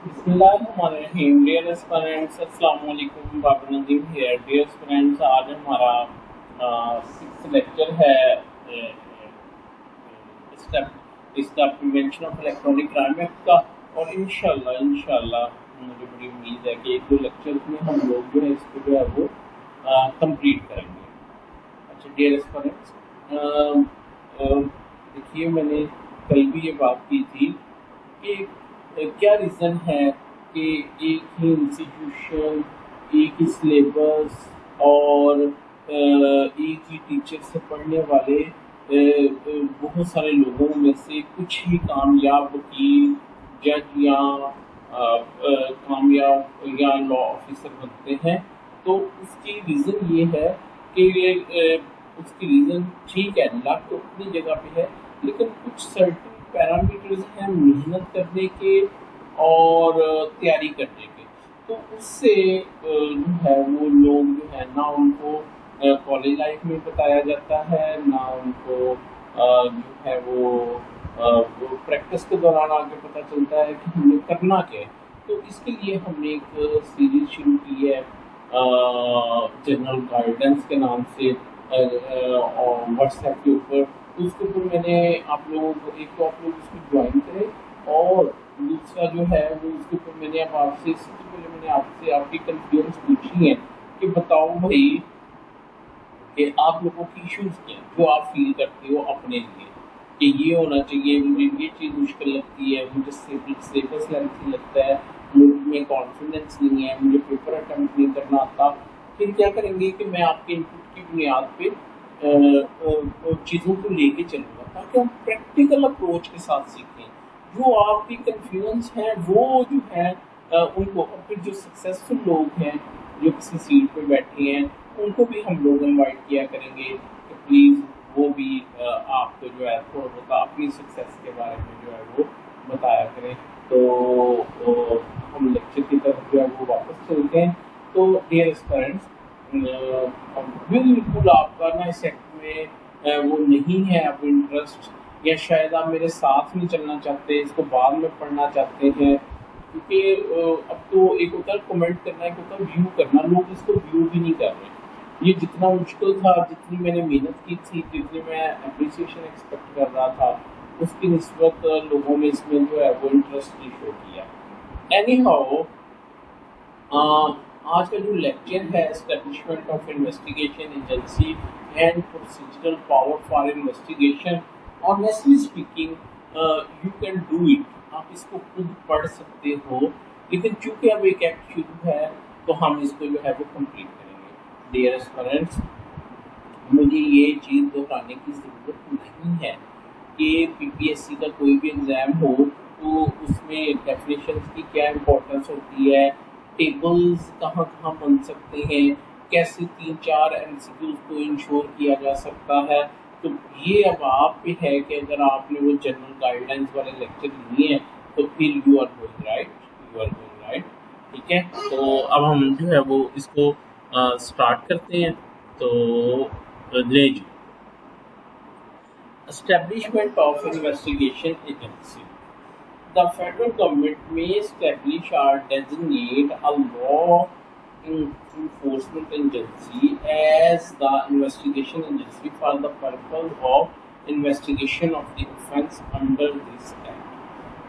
बिस्मिल्लाहिर्रहमानिर्रहीम। Dear students, अस्सलाम वालेकुम। Babar Nadeem here. Dear students, आज हमारा 6th लेक्चर है step prevention of electronic crime act का। और इंशाल्लाह मुझे बड़ी उम्मीद है कि एक दो लेक्चर में हम लोग जो है इसको जो है वो कंप्लीट करेंगे। अच्छा डियर स्टूडेंट्स, देखिए मैंने कल भी ये बात की थी कि क्या रीज़न है कि एक ही इंस्टीट्यूशन, एक ही सिलेबस और एक ही टीचर से पढ़ने वाले बहुत सारे लोगों में से कुछ ही कामयाब वकील, जज या कामयाब या लॉ ऑफिसर बनते हैं। तो उसकी रीज़न ये है कि उसकी रीज़न ठीक है, लक तो अपनी जगह पे है, लेकिन कुछ सर्टेन पैरामीटर्स हैं मेहनत करने के और तैयारी करने के। तो उससे जो है वो लोग जो है ना उनको कॉलेज लाइफ में बताया जाता है, ना उनको जो है वो प्रैक्टिस के दौरान आगे पता चलता है कि हमें करना क्या है। तो इसके लिए हमने एक सीरीज शुरू की है जनरल गाइडेंस के नाम से व्हाट्सएप के ऊपर। तो उसके ऊपर मैंने आप लोग एक तो आप लोग उसको ज्वाइन करें, और दूसरा जो है वो उसके ऊपर मैंने अब आपसे सबसे पहले मैंने आपसे आपकी कन्फ्यूजन पूछी है कि बताओ भाई कि आप लोगों की इश्यूज क्या हैं जो आप फील करते हो अपने लिए कि ये होना चाहिए, मुझे ये चीज़ मुश्किल लगती है, मुझे सिलेबस लेंथी लगता है, मुझे कॉन्फिडेंस नहीं है, मुझे पेपर अटेम्प्ट नहीं करना आता। फिर क्या करेंगे कि मैं आपके इनपुट की बुनियाद पे चीज़ों को लेके चलूँगा ताकि हम प्रैक्टिकल अप्रोच के साथ सीखें। जो आपकी कन्फ्यूजन्स हैं वो जो है उनको, और फिर जो सक्सेसफुल लोग हैं जो किसी सीट पे बैठे हैं उनको भी हम लोग इनवाइट किया करेंगे कि प्लीज़ वो भी आपको जो है थोड़ा बहुत अपनी सक्सेस के बारे में जो है वो बताया करें। तो हम लेक्चर की तरफ जो है वो वापस चलते हैं। तो डियर स्टूडेंट्स, बिल्कुल आपका ना इस एक्ट में वो नहीं है अब इंटरेस्ट, या शायद आप मेरे साथ नहीं चलना चाहते, इसको बाद में पढ़ना चाहते हैं, क्योंकि अब तो एक होता है कमेंट करना, एक होता है व्यू करना। लोग इसको व्यू भी नहीं कर रहे। ये जितना मुश्किल था, जितनी मैंने मेहनत की थी, जितनी मैं अप्रिसिएशन एक्सपेक्ट कर रहा था, उसकी निस्बत लोगों ने इसमें जो है वो इंटरेस्ट नहीं शो किया। एनी हाउ, आज का जो लेक्चर है establishment of investigation agency and procedural power for investigation, honestly speaking you can do it. आप इसको खुद पढ़ सकते हो, लेकिन चूंकि अब एक एक्ट शुरू है तो हम इसको जो है वो कंप्लीट करेंगे। डियर स्टूडेंट्स, मुझे ये चीज़ दोहराने की ज़रूरत नहीं है कि पीपीएससी का कोई भी एग्ज़ाम हो तो उसमें डेफिनेशंस की क्या इम्पोर्टेंस होती है, टेबल्स कहाँ कहाँ बन सकते हैं, कैसे 3-4 एमसीक्यूज को इंश्योर किया जा सकता है। तो ये अब आप पे है कि अगर आपने वो जनरल गाइडलाइंस वाले लेक्चर लिए हैं तो फिर you are going right, you are going right. ठीक है, तो अब हम जो है वो इसको स्टार्ट करते हैं। तो ले जी, establishment of investigation agency. The federal government may establish or designate a law enforcement agency as the investigation agency for the purpose of investigation of the offence under this act.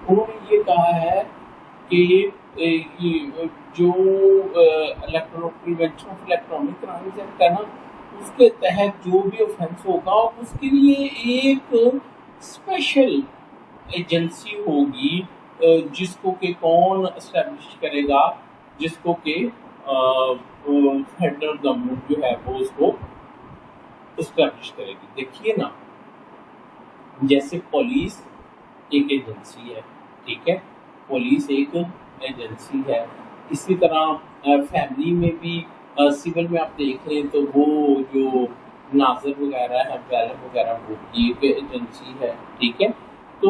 उन्होंने ये कहा है कि जो prevention of electronic crimes act है ना, उसके तहत जो भी ऑफेंस होगा उसके लिए एक स्पेशल एजेंसी होगी, जिसको कि कौन एस्टेब्लिश करेगा, जिसको कि फेडरल गवर्नमेंट जो है वो उसको एस्टेब्लिश करेगी। देखिए ना, जैसे पुलिस एक एजेंसी है, ठीक है, पुलिस एक एजेंसी है। इसी तरह फैमिली में भी सिविल में आप देख लें तो वो जो नाज़र वगैरह है, वैलम वगैरह, वो भी एक एजेंसी है। ठीक है, तो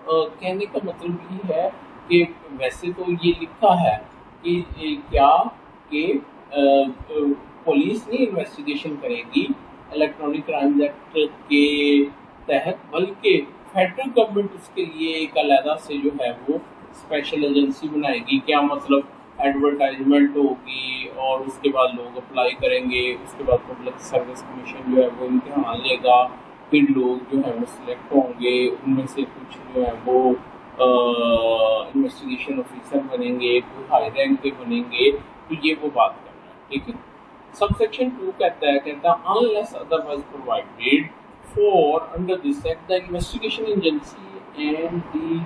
कहने का मतलब ये है कि वैसे तो ये लिखा है कि क्या कि पुलिस नहीं इन्वेस्टिगेशन करेगी इलेक्ट्रॉनिक क्राइम्स एक्ट के तहत, बल्कि फेडरल गवर्नमेंट उसके लिए एक अलहदा से जो है वो स्पेशल एजेंसी बनाएगी, क्या मतलब एडवर्टाइजमेंट होगी और उसके बाद लोग अप्लाई करेंगे, उसके बाद पब्लिक सर्विस कमीशन जो है वो इम्तिहान लेगा, फिर लोग जो है वो सिलेक्ट होंगे, उनमें से कुछ जो है वो इन्वेस्टिगेशन ऑफिसर बनेंगे, कोई हाई रैंक के बनेंगे। तो ये वो बात करना है, ठीक है। सबसेक्शन 2 कहता है unless otherwise provided for under this act the investigation agency and the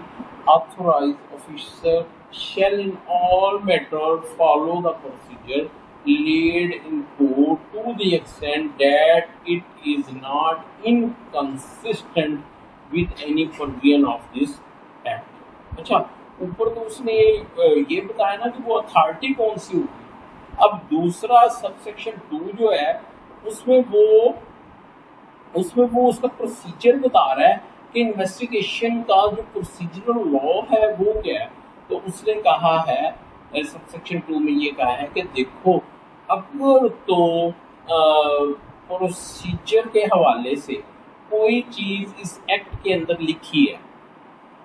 authorized officer shall in all matter follow the procedure laid in court to the extent that it is not inconsistent with any provision of this act। अच्छा, ऊपर तो उसने ये बताया ना कि वो authority कौन सी होगी। अब दूसरा सबसेक्शन 2 जो है उसमें वो उसका प्रोसीजर बता रहा है कि इन्वेस्टिगेशन का जो प्रोसीजरल लॉ है वो क्या है। तो उसने कहा है सबसेक्शन 2 में ये कहा है कि देखो, अगर तो प्रोसीजर के हवाले से कोई चीज इस एक्ट के अंदर लिखी है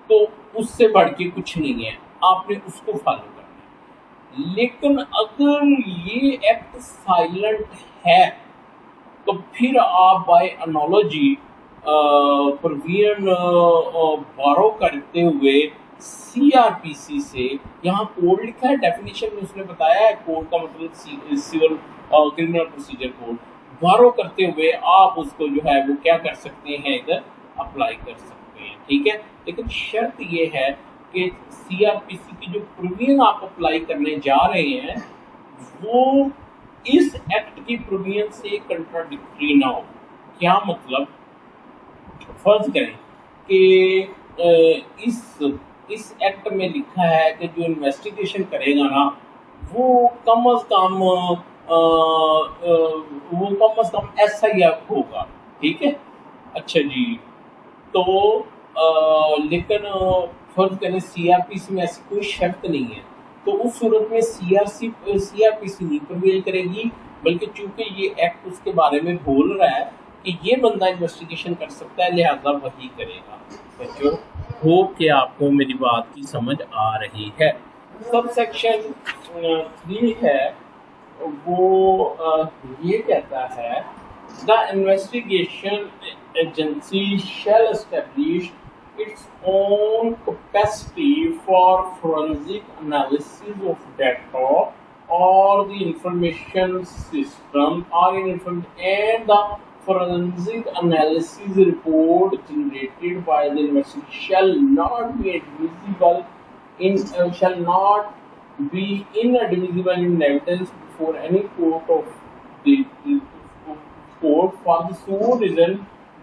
तो उससे बढ़ के कुछ नहीं है, आपने उसको फॉलो करना है। लेकिन अगर ये एक्ट साइलेंट है तो फिर आप बाय एनालॉजी प्रोविजन बारो करते हुए सीआरपीसी से, यहाँ कोड लिखा है, डेफिनेशन में उसने बताया है कोड का मतलब सिविल क्रिमिनल प्रोसीजर कोड, बारो करते हुए आप उसको जो है वो क्या कर सकते हैं, इधर अप्लाई कर सकते हैं, ठीक है। लेकिन शर्त ये है कि सीआरपीसी की जो प्रोविजन आप अप्लाई करने जा रहे हैं वो इस एक्ट की प्रोविजन से कंट्राडिक्टरी ना हो। क्या मतलब, फर्ज करें कि इस एक्ट में लिखा है कि जो इन्वेस्टिगेशन करेगा ना वो कम अज कम SIF होगा, ठीक है। अच्छा जी, तो लेकिन फर्ज करें सीआरपीसी में ऐसी कोई शर्त नहीं है, तो उस सूरत में सीआरपीसी नहीं प्रिवेल करेगी, बल्कि चूंकि ये एक्ट उसके बारे में बोल रहा है कि ये बंदा इन्वेस्टिगेशन कर सकता है, लिहाजा वही करेगा। बच्चों, होप कि आपको मेरी बात की समझ आ रही है। सब सेक्शन 3 है वो ये कहता है the investigation agency shall establish its own capacity for forensic analysis of data or the information system and the forensic analysis report generated by the investigation shall not be inadmissible in evidence before any court of the court for the sole reason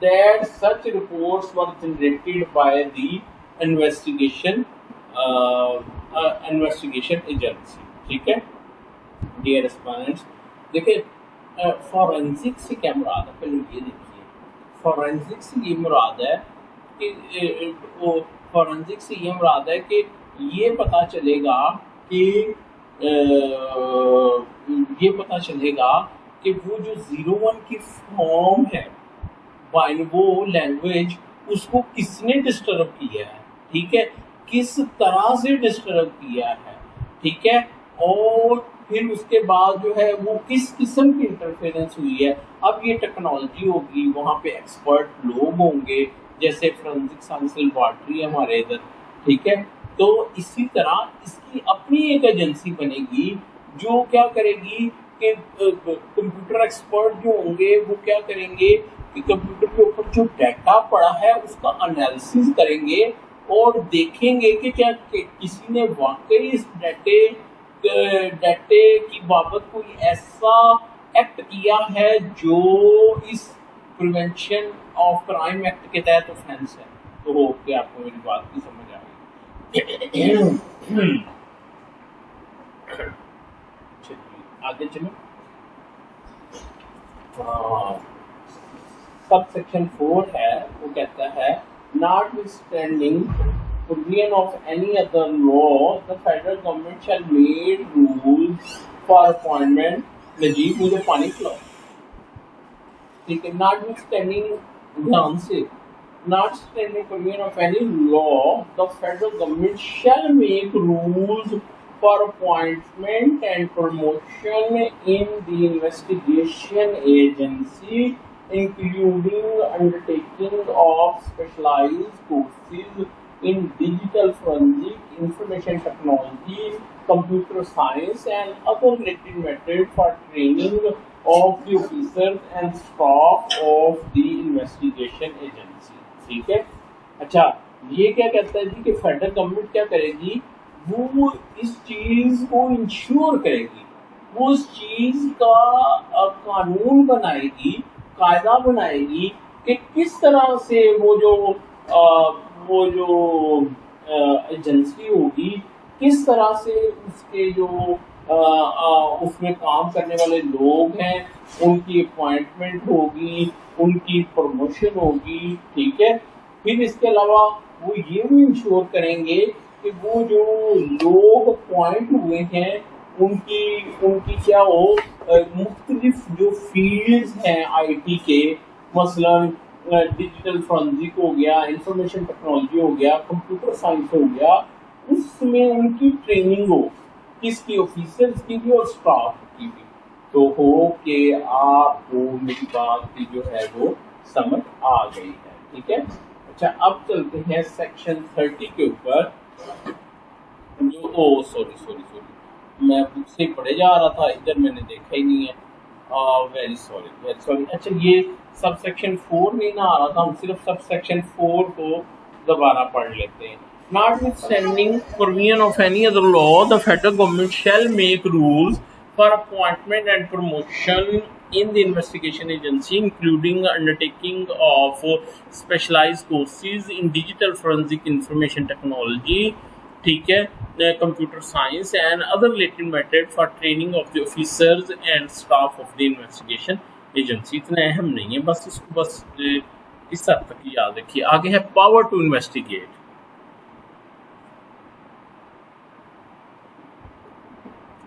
that such reports were generated by the investigation agency, ठीक है। Dear respondents, देखिए forensic से क्या मुराद है, पहले ये देखिए। Forensic से ये मुराद है कि ये पता चलेगा कि वो जो 01 की फॉर्म है, वो लैंग्वेज, उसको किसने डिस्टर्ब किया है, ठीक है, किस तरह से डिस्टर्ब किया है, ठीक है, और फिर उसके बाद जो है वो किस किस्म की इंटरफेरेंस हुई है। अब ये टेक्नोलॉजी होगी, वहाँ पे एक्सपर्ट लोग होंगे, जैसे फोरेंसिक साइंस लैबोरेटरी हमारे इधर, ठीक है। तो इसी तरह इसकी अपनी एक एजेंसी बनेगी जो क्या करेगी कि कंप्यूटर एक्सपर्ट जो होंगे वो क्या करेंगे कि कंप्यूटर के ऊपर जो डाटा पड़ा है उसका एनालिसिस करेंगे और देखेंगे कि क्या किसी ने वाकई इस डाटे की बाबत कोई ऐसा एक्ट किया है जो इस प्रिवेंशन ऑफ क्राइम एक्ट के तहत ऑफेंस है। तो हो कि आपको मेरी बात की समझ आ गई। आगे चलो। सब सेक्शन 4 है, वो कहता है notwithstanding provision of any other law, the federal government shall make rules for appointment। Najeeb, मुझे पानी पिलाओ, ठीक है। notwithstanding, ध्यान से, notwithstanding provision of any law, the federal government shall make rules for appointment and promotion in the investigation agency, including undertaking of specialized courses in digital forensic, information technology, computer science, and other related matters for training of the officers and staff of the investigation agency. ठीक है। अच्छा, ये क्या कहता है जी कि federal government क्या करेगी, वो इस चीज को इंश्योर करेगी, वो उस चीज का कानून बनाएगी, कायदा बनाएगी कि किस तरह से वो जो एजेंसी होगी, किस तरह से उसके जो उसमें काम करने वाले लोग हैं उनकी अपॉइंटमेंट होगी, उनकी प्रमोशन होगी। ठीक है। फिर इसके अलावा वो ये भी इंश्योर करेंगे कि वो जो लोग अपॉइंट हुए हैं उनकी क्या हो, मुख्तलिफ जो फील्ड्स हैं आईटी के, मसलन डिजिटल फोरेंसिक हो गया, इंफॉर्मेशन टेक्नोलॉजी हो गया, कंप्यूटर साइंस हो गया, उसमें उनकी ट्रेनिंग हो, किसकी, ऑफिसर्स की भी और स्टाफ की भी। तो हो कि आपको मेरी बात की जो है वो समझ आ गई है। ठीक है। अच्छा, अब चलते हैं सेक्शन 30 के ऊपर। जो सॉरी मैं बुक से पढ़े जा रहा था, इधर मैंने देखा ही नहीं है, वेरी सॉरी। अच्छा, ये सब सेक्शन 4 नहीं ना आ रहा था, हम सिर्फ सब सेक्शन 4 को दोबारा पढ़ लेते हैं। Notwithstanding provision of any other law, the federal government shall make rules for appointment and promotion in the investigation agency, including undertaking of specialized courses in digital forensic information technology, ठीक है, computer science and other related matters for training of the officers and staff of the investigation agency। इतना अहम नहीं है, बस इसको इस हद तक याद रखिए। आगे है power to investigate.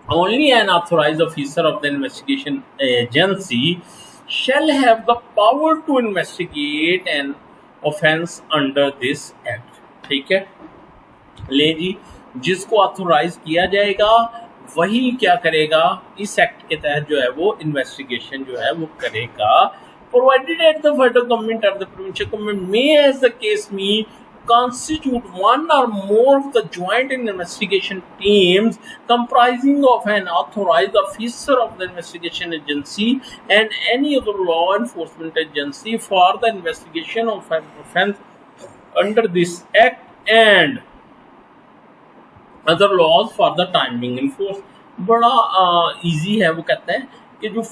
Only an authorized officer of the investigation agency shall have the power to investigate an offence under this act। ठीक है। ले जी, जिसको ऑथोराइज किया जाएगा वही क्या करेगा, इस एक्ट के तहत जो है वो इन्वेस्टिगेशन जो है वो करेगा। Provided eight the federal government और the provincial government may as the case may constitute one or more of the joint investigation teams comprising of an authorized officer of the investigation agency and any other law enforcement agency for the investigation of an offence under this act and other laws for the time being enforced। बड़ा easy है। वो कहता है कि जो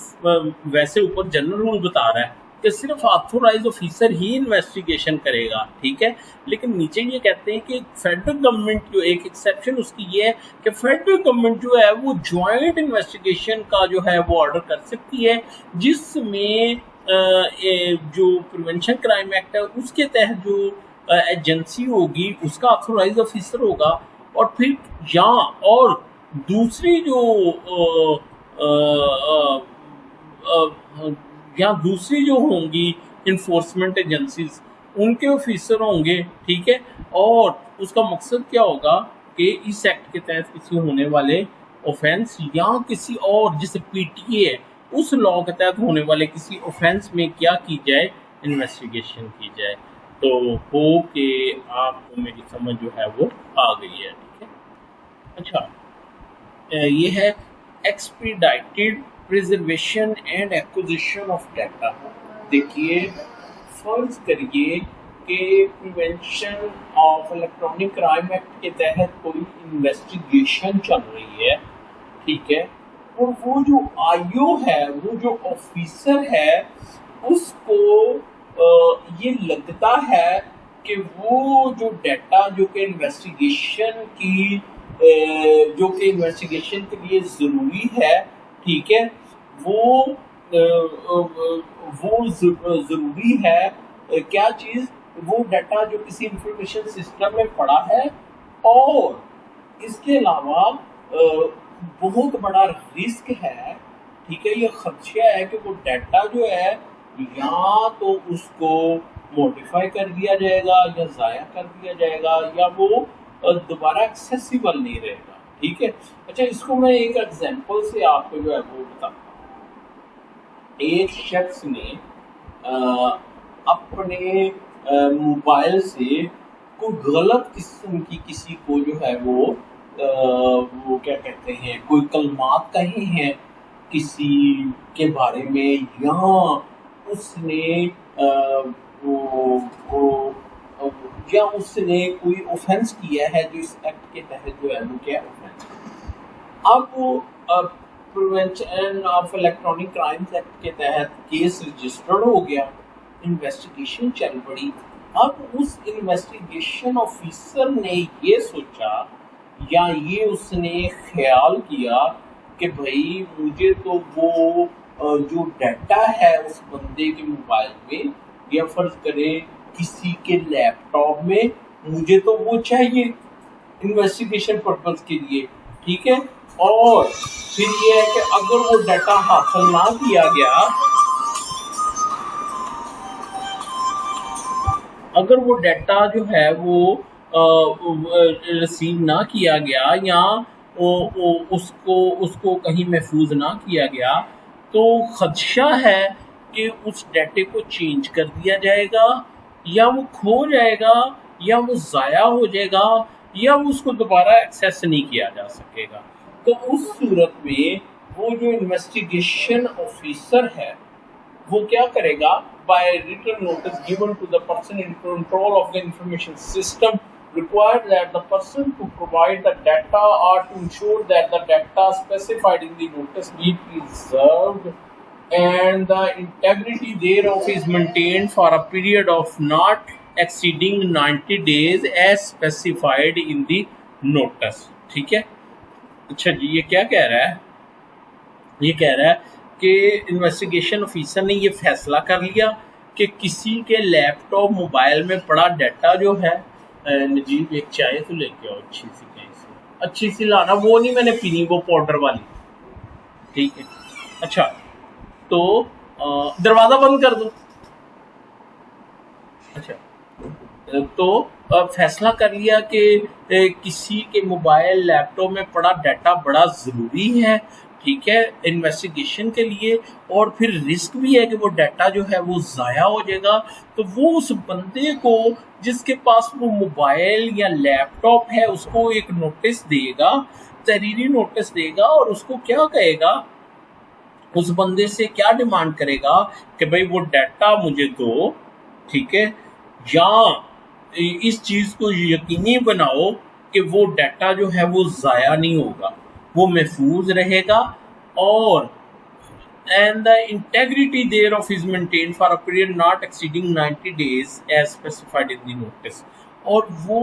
वैसे ऊपर general rule बता रहा है कि सिर्फ ऑथोराइज ऑफिसर ही इन्वेस्टिगेशन करेगा। ठीक है। लेकिन नीचे ये कहते हैं कि फेडरल गवर्नमेंट जो एक एक्सेप्शन उसकी ये है कि फेडरल गवर्नमेंट जो है वो जॉइंट इन्वेस्टिगेशन का जो है वो ऑर्डर कर सकती है, जिसमें जो प्रिवेंशन क्राइम एक्ट है उसके तहत जो एजेंसी होगी उसका ऑथोराइज ऑफिसर होगा। और फिर यहाँ और दूसरी जो या दूसरी जो होंगी इन्फोर्समेंट एजेंसीज, उनके ऑफिसर होंगे। ठीक है। और उसका मकसद क्या होगा कि इस एक्ट के तहत किसी होने वाले ऑफेंस या किसी और जैसे पीटीए है उस लॉ के तहत होने वाले किसी ऑफेंस में क्या की जाए, इन्वेस्टिगेशन की जाए। तो हो कि आपको मेरी समझ जो है वो आ गई है। ठीक है। अच्छा, ये है expedited preservation and acquisition of data. देखिए, फर्ज करिए कि prevention of electronic crime act के तहत कोई इन्वेस्टिगेशन चल रही है। ठीक है। और वो जो आईओ है, वो जो ऑफिसर है, उसको ये लगता है कि वो जो डाटा जो कि इन्वेस्टिगेशन के लिए ज़रूरी है, ठीक है, वो ज़रूरी है क्या चीज़, वो डाटा जो किसी इंफॉर्मेशन सिस्टम में पड़ा है। और इसके अलावा बहुत बड़ा रिस्क है। ठीक है। ये खदशा है कि वो डाटा जो है या तो उसको मॉडिफाई कर दिया जाएगा या ज़ाया कर दिया जाएगा या वो दोबारा एक्सेसिबल नहीं रहेगा। ठीक है। अच्छा, इसको मैं एक एग्जांपल से आपको जो है वो बताता हूँ। एक शख्स ने अपने मोबाइल से कोई गलत किस्म की किसी को जो है वो क्या कहते हैं, कोई कलमात कहे हैं किसी के बारे में, या उसने या उसने कोई ऑफेंस किया है जो इस एक्ट के तहत जो है वो क्या ऑफेंस। अब prevention of electronic crimes act के तहत केस रजिस्टर्ड हो गया, इन्वेस्टिगेशन चल पड़ी। अब उस इन्वेस्टिगेशन ऑफिसर ने ये सोचा या ये उसने ख्याल किया कि भाई मुझे तो वो जो डाटा है उस बंदे के मोबाइल में या फर्ज करें किसी के लैपटॉप में, मुझे तो वो चाहिए इन्वेस्टिगेशन पर्पस के लिए। ठीक है। और फिर ये है कि अगर वो डाटा हासिल ना किया गया, अगर वो डाटा जो है वो रिसीव ना किया गया या उसको कहीं महफूज ना किया गया, तो खदशा है कि उस डाटे को चेंज कर दिया जाएगा या वो खो जाएगा या वो ज़ाया हो जाएगा या वो उसको दोबारा एक्सेस नहीं किया जा सकेगा। तो उस सूरत में वो जो इन्वेस्टिगेशन ऑफिसर है वो क्या करेगा, by written notice given to the person in control of the information system required that the person to provide the data or to ensure that the data specified in the notice be preserved and the integrity thereof is maintained for a period of not exceeding 90 days as specified in the notice। ठीक है। अच्छा जी, ये क्या कह रहा है? ये कह रहा है कि इन्वेस्टिगेशन ऑफिसर ने ये फैसला कर लिया कि किसी के लैपटॉप मोबाइल में पड़ा डाटा जो है, नजीब एक चाय तो लेके आओ अच्छी सी, कहीं से अच्छी सी लाना, वो नहीं मैंने पीनी, वो पाउडर वाली। ठीक है। अच्छा, तो दरवाज़ा बंद कर दो। अच्छा, तो फैसला कर लिया कि किसी के मोबाइल लैपटॉप में पड़ा डाटा बड़ा ज़रूरी है। ठीक है, इन्वेस्टिगेशन के लिए, और फिर रिस्क भी है कि वो डाटा जो है वो ज़ाया हो जाएगा। तो वो उस बंदे को जिसके पास वो मोबाइल या लैपटॉप है उसको एक नोटिस देगा, तहरीरी नोटिस देगा, और उसको क्या कहेगा, उस बंदे से क्या डिमांड करेगा कि भाई वो डाटा मुझे दो। ठीक है, या इस चीज़ को यकीनी बनाओ कि वो डाटा जो है वो ज़ाया नहीं होगा, वो महफूज रहेगा, और and the integrity thereof is maintained for a period not exceeding 90 days as specified in the notice। और वो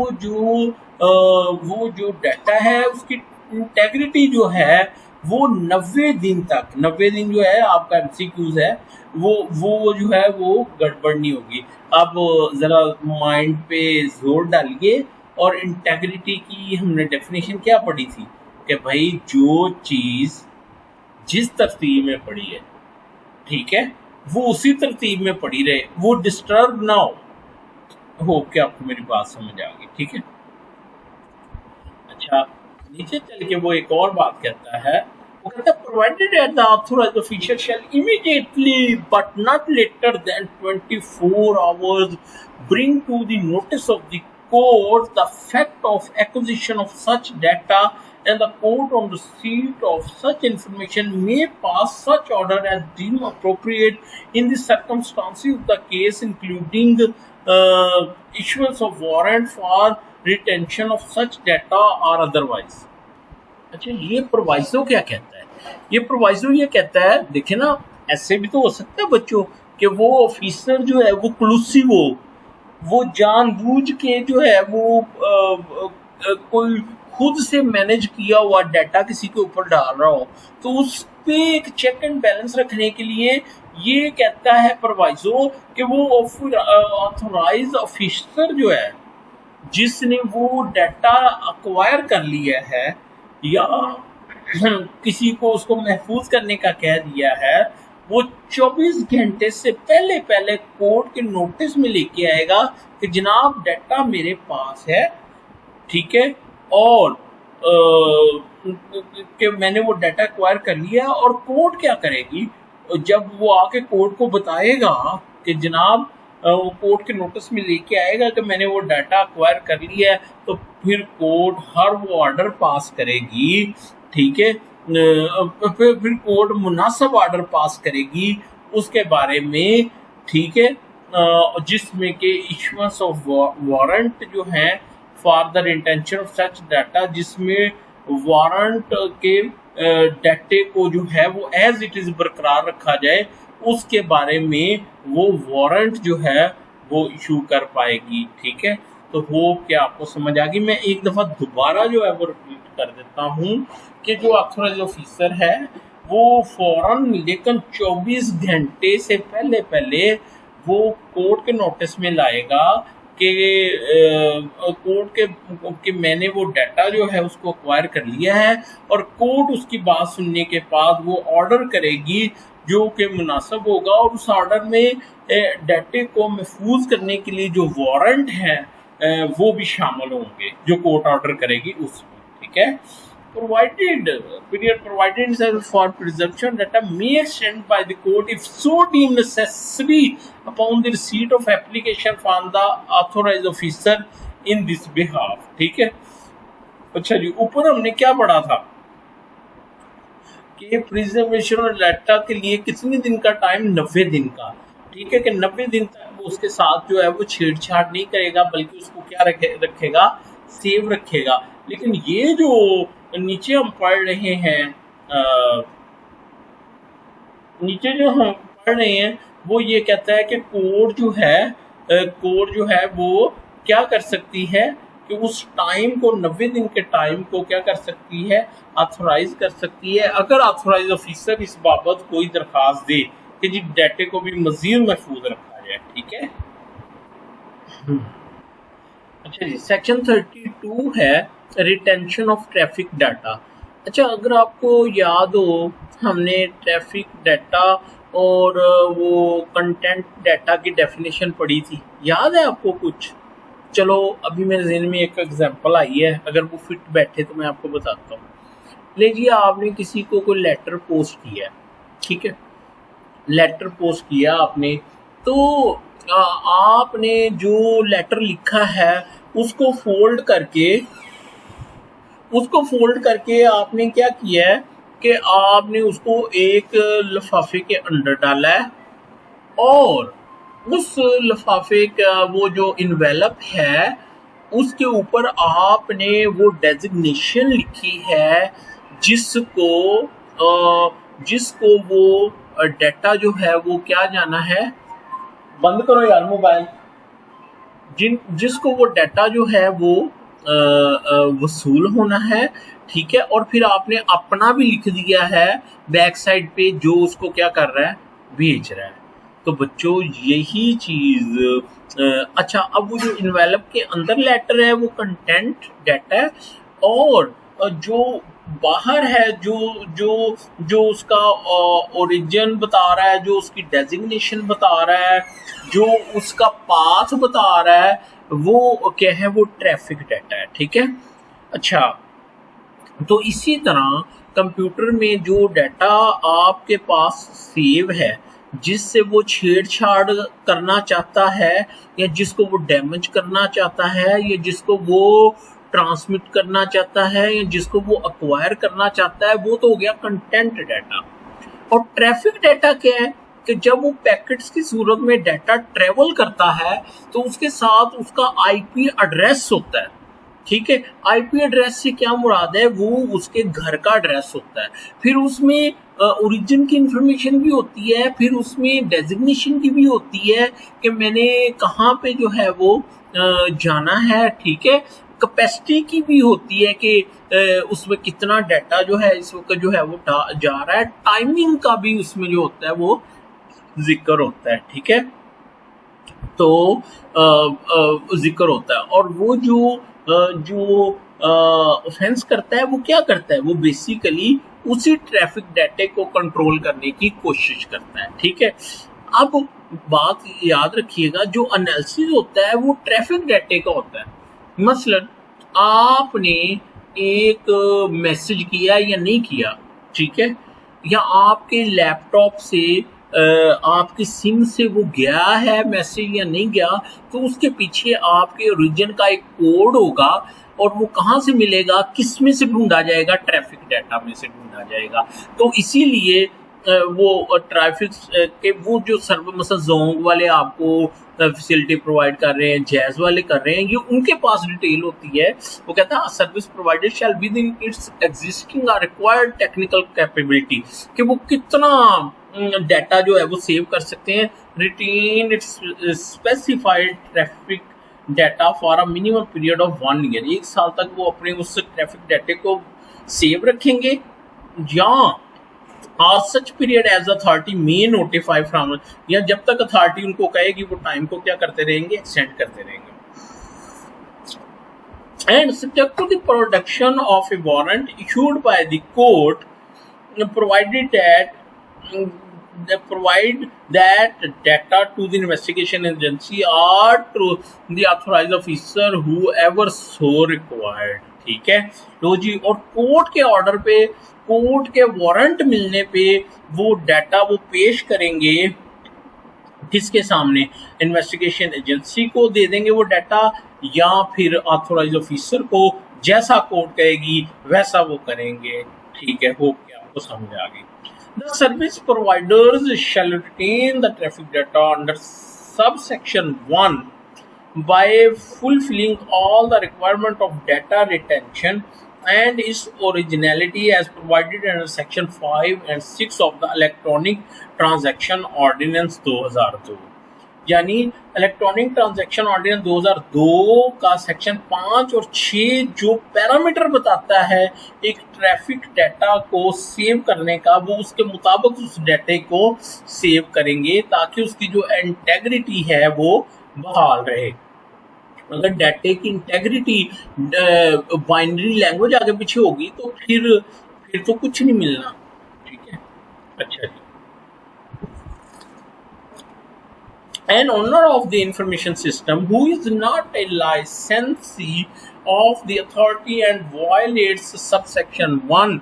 जो डाटा है उसकी इंटेग्रिटी जो है वो 90 दिन तक, 90 दिन जो है आपका MCQs है, वो जो है वो गड़बड़ नहीं होगी। अब ज़रा माइंड पे जोर डालिए, और इंटेग्रिटी की हमने डेफिनेशन क्या पढ़ी थी कि भाई जो चीज़ जिस तरतीब में पड़ी है, ठीक है, वो उसी तरतीब में पड़ी रहे, वो डिस्टर्ब ना हो कि आपको मेरी बात समझ आ गई। ठीक है। अच्छा, नीचे चल के वो एक और बात कहता है, वो कहता है provided eight the authorized official shall immediately but not later than 24 hours bring to the notice of the court the fact of acquisition of such data, and the court on receipt of such information may pass such order as deemed appropriate in the circumstances of the case, including issuance of warrant for retention of such data or otherwise। अच्छा, ये proviso क्या कहता है? ये proviso ये कहता है, देखे ना, ऐसे भी तो हो सकता है बच्चों कि वो ऑफिसर जो है वो क्लूसिव हो, वो जानबूझ के जो है वो कोई खुद से मैनेज किया हुआ डाटा किसी के ऊपर डाल रहा हो, तो उस पे एक चेक एंड बैलेंस रखने के लिए ये कहता है प्रोवाइजो कि वो ऑथराइज्ड ऑफिसर जो है जिसने वो डाटा अक्वायर कर लिया है या किसी को उसको महफूज करने का कह दिया है, वो 24 घंटे से पहले पहले कोर्ट के नोटिस में लेके आएगा कि जनाब डाटा मेरे पास है, ठीक है, और कि मैंने वो डाटा एक्वायर कर लिया। और कोर्ट क्या करेगी, जब वो आके कोर्ट को बताएगा कि जनाब वो कोर्ट के नोटिस में लेके आएगा कि मैंने वो डाटा एक्वायर कर लिया है, तो फिर कोर्ट हर वो ऑर्डर पास करेगी, ठीक है। फिर कोर्ट मुनासिब ऑर्डर पास करेगी उसके बारे में, ठीक है, जिसमें कि इशुएंस ऑफ वारंट जो है for the intention of such data, जिसमें वारंट के डाटे को जो है वो एज इट इज बरकरार रखा जाए, उसके बारे में वो वारंट जो है वो इशू कर पाएगी, ठीक है। तो होप कि आपको समझ आ गई। मैं एक दफ़ा दोबारा जो है वो रिपीट कर देता हूँ कि जो ऑथराइज्ड ऑफिसर है वो फौरन लेकिन 24 घंटे से पहले पहले वो कोर्ट के नोटिस में लाएगा कि कोर्ट के मैंने वो डाटा जो है उसको एक्वायर कर लिया है, और कोर्ट उसकी बात सुनने के बाद वो ऑर्डर करेगी जो कि मुनासिब होगा, और उस ऑर्डर में डाटे को महफूज करने के लिए जो वारंट है वो भी शामिल होंगे जो कोर्ट ऑर्डर करेगी उसमें, ठीक है। provided period provided for preservation data may extend by the court if so deemed necessary upon the receipt of application from the authorized officer in this behalf, ठीक है। अच्छा जी, ऊपर हमने क्या पढ़ा था कि प्रिजर्वेशन और डाटा के लिए कितने दिन का टाइम, 90 दिन का, ठीक है, कि 90 दिन तक वो उसके साथ जो है वो छेड़छाड़ नहीं करेगा, बल्कि उसको क्या रखेगा, सेव रखेगा। लेकिन ये जो नीचे हम पढ़ रहे हैं, नीचे जो हम पढ़ रहे हैं वो ये कहता है कि कोर्ट जो है वो क्या कर सकती है कि उस टाइम को, 90 दिन के टाइम को क्या कर सकती है, ऑथोराइज कर सकती है, अगर ऑथोराइज ऑफिसर इस बाबत कोई दरखास्त दे कि जी डाटे को भी मजीद महफूज रखा जाए, ठीक है। अच्छा जी, सेक्शन 32 है रिटेंशन ऑफ ट्रैफिक डाटा। अच्छा, अगर आपको याद हो हमने ट्रैफिक डाटा और वो कंटेंट डाटा की डेफिनेशन पढ़ी थी, याद है आपको कुछ? चलो अभी मेरे ज़हन में एक एग्जांपल आई है, अगर वो फिट बैठे तो मैं आपको बताता हूँ। लीजिए आपने किसी को कोई लेटर पोस्ट किया है, ठीक है, लेटर पोस्ट किया आपने, तो आपने जो लेटर लिखा है उसको फोल्ड करके आपने क्या किया है कि आपने उसको एक लिफाफे के अंदर डाला है, और उस लिफाफे का वो जो इन्वेलप है उसके ऊपर आपने वो डेजिग्नेशन लिखी है जिसको वो डाटा जो है वो क्या जाना है, बंद करो यार मोबाइल, जिसको वो डाटा जो है वो वसूल होना है, ठीक है। और फिर आपने अपना भी लिख दिया है बैक साइड पे जो उसको क्या कर रहा है, भेज रहा है। तो बच्चों यही चीज अच्छा, अब वो जो इन्वेलप के अंदर लेटर है वो कंटेंट डाटा है, और जो बाहर है जो उसका ओरिजिन बता रहा है, जो उसकी डेजिग्नेशन बता रहा है, जो उसका पाथ बता रहा है, वो क्या है, वो ट्रैफिक डाटा है, ठीक है। अच्छा, तो इसी तरह कंप्यूटर में जो डाटा आपके पास सेव है, जिससे वो छेड़छाड़ करना चाहता है, या जिसको वो डैमेज करना चाहता है, या जिसको वो ट्रांसमिट करना चाहता है, या जिसको वो एक्वायर करना चाहता है, वो तो हो गया कंटेंट डाटा। और ट्रैफिक डाटा क्या है कि जब वो पैकेट्स की सूरत में डाटा ट्रेवल करता है तो उसके साथ उसका आईपी एड्रेस होता है, ठीक है। आईपी एड्रेस से क्या मुराद है, वो उसके घर का एड्रेस होता है, फिर उसमें ओरिजिन की इंफॉर्मेशन भी होती है, फिर उसमें डेजिग्नेशन की भी होती है कि मैंने कहाँ पे जो है वो जाना है, ठीक है। कैपेसिटी की भी होती है कि उसमें कितना डाटा जो है इस वक्त जो है वो जा रहा है, टाइमिंग का भी उसमें जो होता है वो जिक्र होता है, ठीक है। तो जिक्र होता है, और वो जो ऑफेंस करता है वो क्या करता है, वो बेसिकली उसी ट्रैफिक डाटा को कंट्रोल करने की कोशिश करता है। ठीक है, अब बात याद रखिएगा, जो एनालिसिस होता है वो ट्रैफिक डाटा का होता है। मसलन आपने एक मैसेज किया या नहीं किया, ठीक है, या आपके लैपटॉप से आपकी सिम से वो गया है मैसेज या नहीं गया, तो उसके पीछे आपके ओरिजिन का एक कोड होगा, और वो कहाँ से मिलेगा, किस में से ढूंढा जाएगा, ट्रैफिक डाटा में से ढूंढा जाएगा। तो इसीलिए वो ट्रैफिक के वो जो सर्वर मतलब जोंग वाले आपको फैसिलिटी प्रोवाइड कर रहे हैं, जैज वाले कर रहे हैं, ये उनके पास डिटेल होती है। वो कहता है service provider shall within its existing और रिक्वायर्ड टेक्निकल कैपेबिलिटी, कि वो कितना डाटा जो है वो सेव कर सकते हैं, retain its specified traffic data for a minimum period of 1 year. 1 साल तक वो अपने उस ट्रैफिक डाटा को सेव रखेंगे, या or such period as authority may notify from, या जब तक अथॉरिटी उनको कहेगी वो टाइम को क्या करते रहेंगे, एक्सटेंड करते रहेंगे। And subject to the production of a warrant issued by the court provided that data to the investigation agency or to the authorized officer whoever so required। ठीक है, लो जी, और कोर्ट के ऑर्डर पे, कोर्ट के warrant मिलने पे वो data वो पेश करेंगे किसके सामने, इन्वेस्टिगेशन एजेंसी को दे देंगे वो डाटा, या फिर ऑथोराइज ऑफिसर को, जैसा कोर्ट कहेगी वैसा वो करेंगे। ठीक है, होप कि आपको समझ आ गई। The service providers shall retain the traffic data under subsection 1 by fulfilling all the requirement of data retention and its originality as provided under section 5 and 6 of the Electronic Transaction Ordinance 2002। यानी electronic transaction ordinance 2002 का section 5 और 6 जो parameter बताता है एक traffic data को save करने का, वो उसके मुताबिक उस डाटे को सेव करेंगे ताकि उसकी जो इंटेग्रिटी है वो बहाल रहे। अगर डाटे की इंटेग्रिटी बाइनरी लैंग्वेज आगे पीछे होगी तो फिर तो कुछ नहीं मिलना। ठीक है, अच्छा जी। An owner of the information system who is not a licensee of the authority and violates subsection 1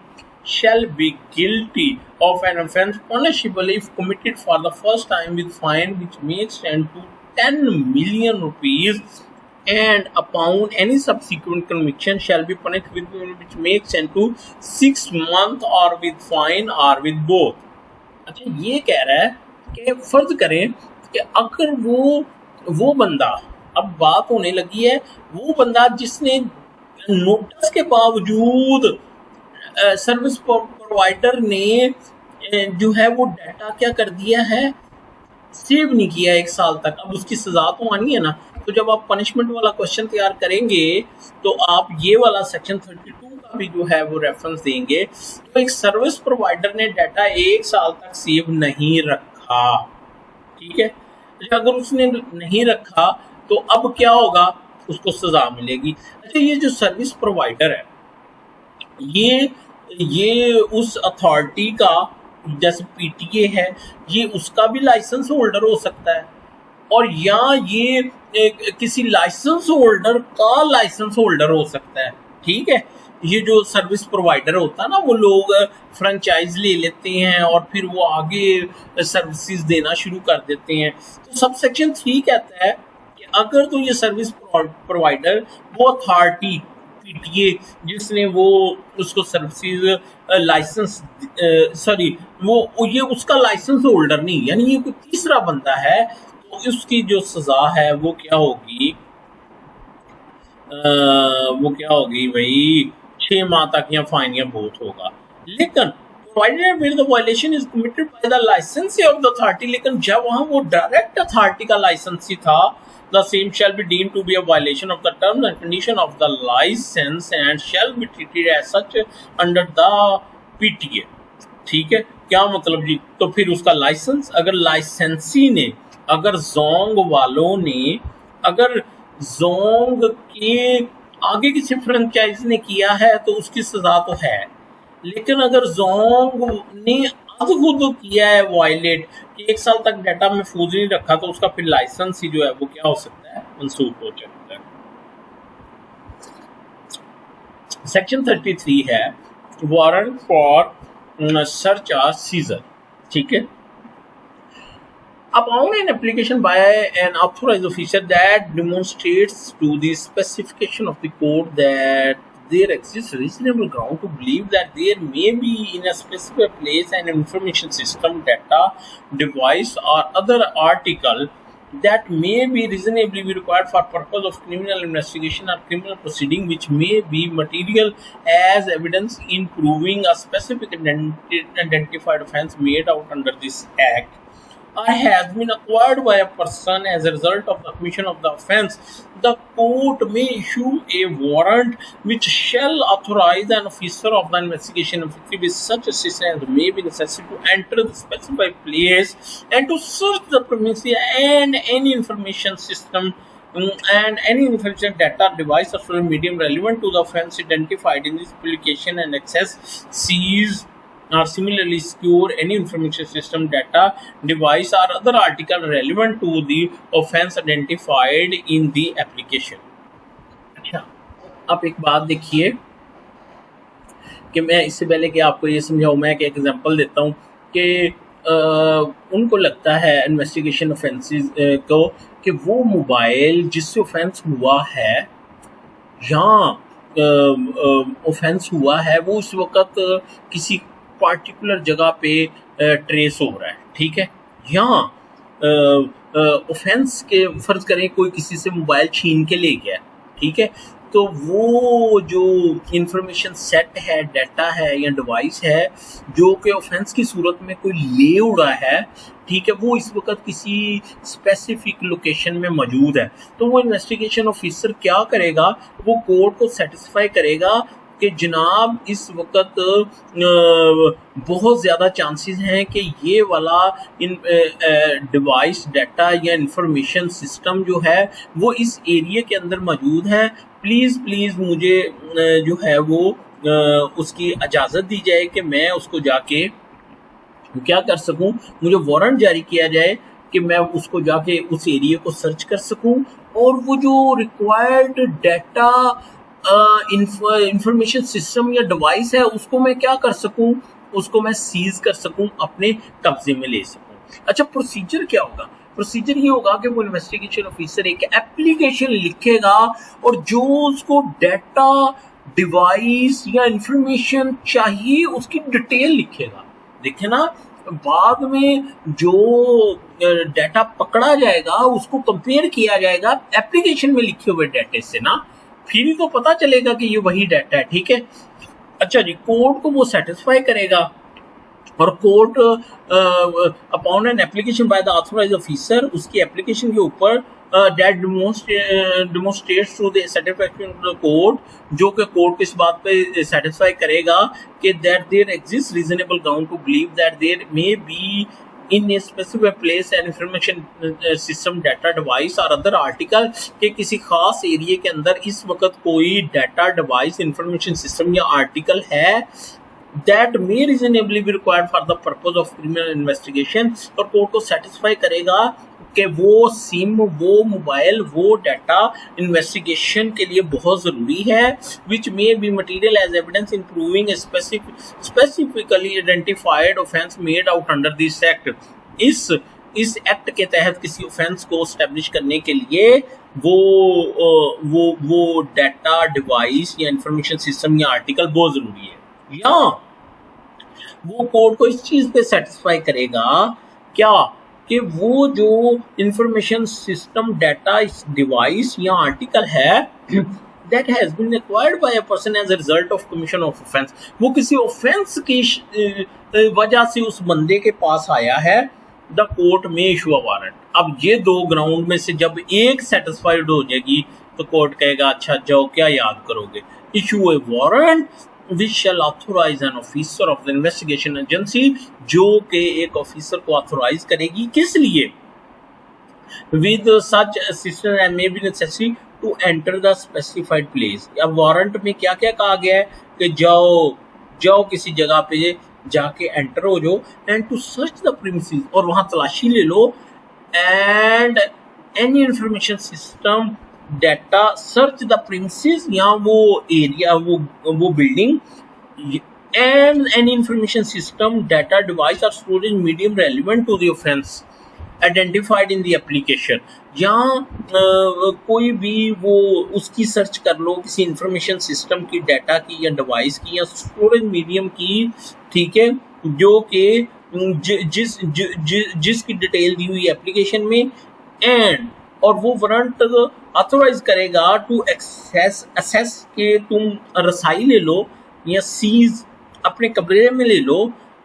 shall be guilty of an offence punishable if committed for the first time with fine which may extend to 10 million rupees, and upon any subsequent conviction shall be punished with which may extend to 6 months or with fine or with both। अच्छा, ये कह रहा है कि फर्ज करें कि अगर वो बंदा, अब बात होने लगी है, वो बंदा जिसने नोटिस के बावजूद सर्विस प्रोवाइडर ने जो है वो डाटा क्या कर दिया है, सेव नहीं किया 1 साल तक, अब उसकी सजा तो आनी है ना। तो जब आप पनिशमेंट वाला क्वेश्चन तैयार करेंगे तो आप ये वाला सेक्शन 32 का भी जो है वो रेफरेंस देंगे। तो एक सर्विस प्रोवाइडर ने डाटा 1 साल तक सेव नहीं रखा, ठीक है, अगर उसने नहीं रखा तो अब क्या होगा, उसको सजा मिलेगी। अच्छा, ये जो सर्विस प्रोवाइडर है ये उस अथॉरिटी का, जैसे पीटीए है, ये उसका भी लाइसेंस होल्डर हो सकता है, और या ये किसी लाइसेंस होल्डर का लाइसेंस होल्डर हो सकता है। ठीक है, ये जो सर्विस प्रोवाइडर होता है ना, वो लोग फ्रेंचाइज ले लेते हैं और फिर वो आगे सर्विसेज देना शुरू कर देते हैं। तो सब सेक्शन 3 कहता है कि अगर तो ये सर्विस प्रोवाइडर वो अथॉरिटी पीटीए जिसने वो उसको सर्विसेज लाइसेंस वो ये उसका लाइसेंस होल्डर नहीं, यानी ये कोई तीसरा बंदा है, तो उसकी जो सजा है वो क्या होगी, भाई 6 माह तक या फाइन या बहुत होगा। लेकिन provided where the violation is committed by the licensee of the authority, लेकिन जब वहाँ वो डायरेक्ट अथॉरिटी का लाइसेंसी था, the same shall be deemed to be a violation of the terms and condition of the license and shall be treated as such under the PTA। ठीक है, क्या मतलब जी, तो फिर उसका लाइसेंस, अगर लाइसेंसी ने, अगर जोंग वालों ने, अगर जोंग के आगे किसी फ्रेंचाइज ने किया है तो उसकी सजा तो है, लेकिन अगर जोंग ने अब खुद किया है वायलेट कि 1 साल तक डाटा महफूज नहीं रखा, तो उसका फिर लाइसेंस ही जो है वो क्या हो सकता है, मनसूख हो सकता है। सेक्शन 33 है वारंट फॉर सर्च और सीजर। ठीक है, upon an application by an authorized officer that demonstrates to the specification of the code that there exists reasonable ground to believe that there may be in a specific place an information system, data, device, or other article that may be reasonably be required for purpose of criminal investigation or criminal proceeding, which may be material as evidence in proving a specific identified offence made out under this act, or has been acquired by a person as a result of the commission of the offence, the court may issue a warrant which shall authorize an officer of the investigation effective with such assistance as may be necessary to enter the specified place and to search the premises and any information system and any information data, device, or social medium relevant to the offence identified in this application and access, seize, or similarly secure any information system, data, device, or other article relevant to the offence identified in the application. अच्छा, आप एक बात देखिए कि मैं इससे पहले कि आपको ये समझाऊँ, मैं एक एग्जांपल देता हूँ कि उनको लगता है इन्वेस्टिगेशन ऑफेंसेस को कि वो मोबाइल जिससे ऑफेंस हुआ है या ऑफेंस हुआ है वो उस वक्त किसी पार्टिकुलर जगह पे ट्रेस हो रहा है। ठीक है, यहाँ ऑफेंस के फर्ज करें कोई किसी से मोबाइल छीन के ले गया, ठीक है, तो वो जो इंफॉर्मेशन सेट है, डाटा है या डिवाइस है जो कि ऑफेंस की सूरत में कोई ले उड़ा है, ठीक है, वो इस वक्त किसी स्पेसिफिक लोकेशन में मौजूद है, तो वो इन्वेस्टिगेशन ऑफिसर क्या करेगा, वो कोर्ट को सेटिस्फाई करेगा कि जनाब इस वक्त बहुत ज़्यादा चांसेस हैं कि ये वाला डिवाइस, डाटा या इंफॉर्मेशन सिस्टम जो है वो इस एरिया के अंदर मौजूद है, प्लीज़ मुझे जो है वो उसकी इजाज़त दी जाए कि मैं उसको जाके क्या कर सकूं, मुझे वारंट जारी किया जाए कि मैं उसको जाके उस एरिया को सर्च कर सकूं और वो जो रिक्वायर्ड डाटा, इंफॉर्मेशन सिस्टम या डिवाइस है उसको मैं क्या कर सकूं, उसको मैं सीज कर सकूं, अपने कब्जे में ले सकूं। अच्छा, प्रोसीजर क्या होगा? प्रोसीजर ये होगा कि वो इन्वेस्टिगेशन ऑफिसर एक एप्लीकेशन लिखेगा और जो उसको डाटा, डिवाइस या इंफॉर्मेशन चाहिए उसकी डिटेल लिखेगा। देखे ना, बाद में जो डाटा पकड़ा जाएगा उसको कंपेयर किया जाएगा एप्लीकेशन में लिखे हुए डाटे से ना, फिर ही तो पता चलेगा कि ये वही डाटा है। ठीक है, अच्छा जी, कोर्ट को वो सेटिस्फाई करेगा और court upon an application by the authorised officer, उसकी एप्लीकेशन के ऊपर that demonstrates to the satisfaction of the court, जो कि कोर्ट इस बात पे सेटिस्फाई करेगा कि that there exist reasonable ground to believe that there may be in a specific place an information system, data, device और other article के किसी खास एरिया के अंदर इस वक्त कोई डाटा, डिवाइस, इंफॉर्मेशन सिस्टम या आर्टिकल है that may reasonably be required for the purpose of criminal investigation, और कोर्ट को सेटिस्फाई करेगा कि वो सिम, वो मोबाइल, वो डाटा इन्वेस्टिगेशन के लिए बहुत ज़रूरी है, which may be material as evidence in proving a specifically identified offence made out under this act। इस एक्ट के तहत किसी ऑफेंस को स्टैब्लिश करने के लिए वो डाटा, डिवाइस या इंफॉर्मेशन सिस्टम या आर्टिकल बहुत ज़रूरी है। या वो कोर्ट को इस चीज़ पे सेटिस्फाई करेगा क्या कि वो जो इंफॉर्मेशन सिस्टम, डाटा, डिवाइस या आर्टिकल है that has been acquired by a person as a result of commission of offense, वो किसी ऑफेंस की वजह से उस बंदे के पास आया है, द कोर्ट में इशू अ वारंट। अब ये दो ग्राउंड में से जब एक सेटिस्फाइड हो जाएगी तो कोर्ट कहेगा अच्छा जाओ, क्या याद करोगे, issue A warrant which shall authorize an officer of the investigation agency, जो कि एक ऑफिसर को ऑथोराइज करेगी किस लिए, with such assistance and may be necessary to enter the specified place। अब वारंट में क्या क्या कहा गया है कि जाओ जाओ किसी जगह पे जाके एंटर हो जाओ and to search the premises, और वहां तलाशी ले लो and any information system data search the premises, या वो एरिया वो building and any information system data device or storage medium relevant to the offense identified in the application, या कोई भी वो उसकी सर्च कर लो किसी इंफॉर्मेशन सिस्टम की, डाटा की या डिवाइस की या स्टोरेज मीडियम की, ठीक है, जो कि जिसकी डिटेल दी हुई एप्लीकेशन में, एंड और वो वारंट ऑथोराइज करेगा टू एक्सेस के तुम रसाई ले लो या सीज अपने कब्जे में ले लो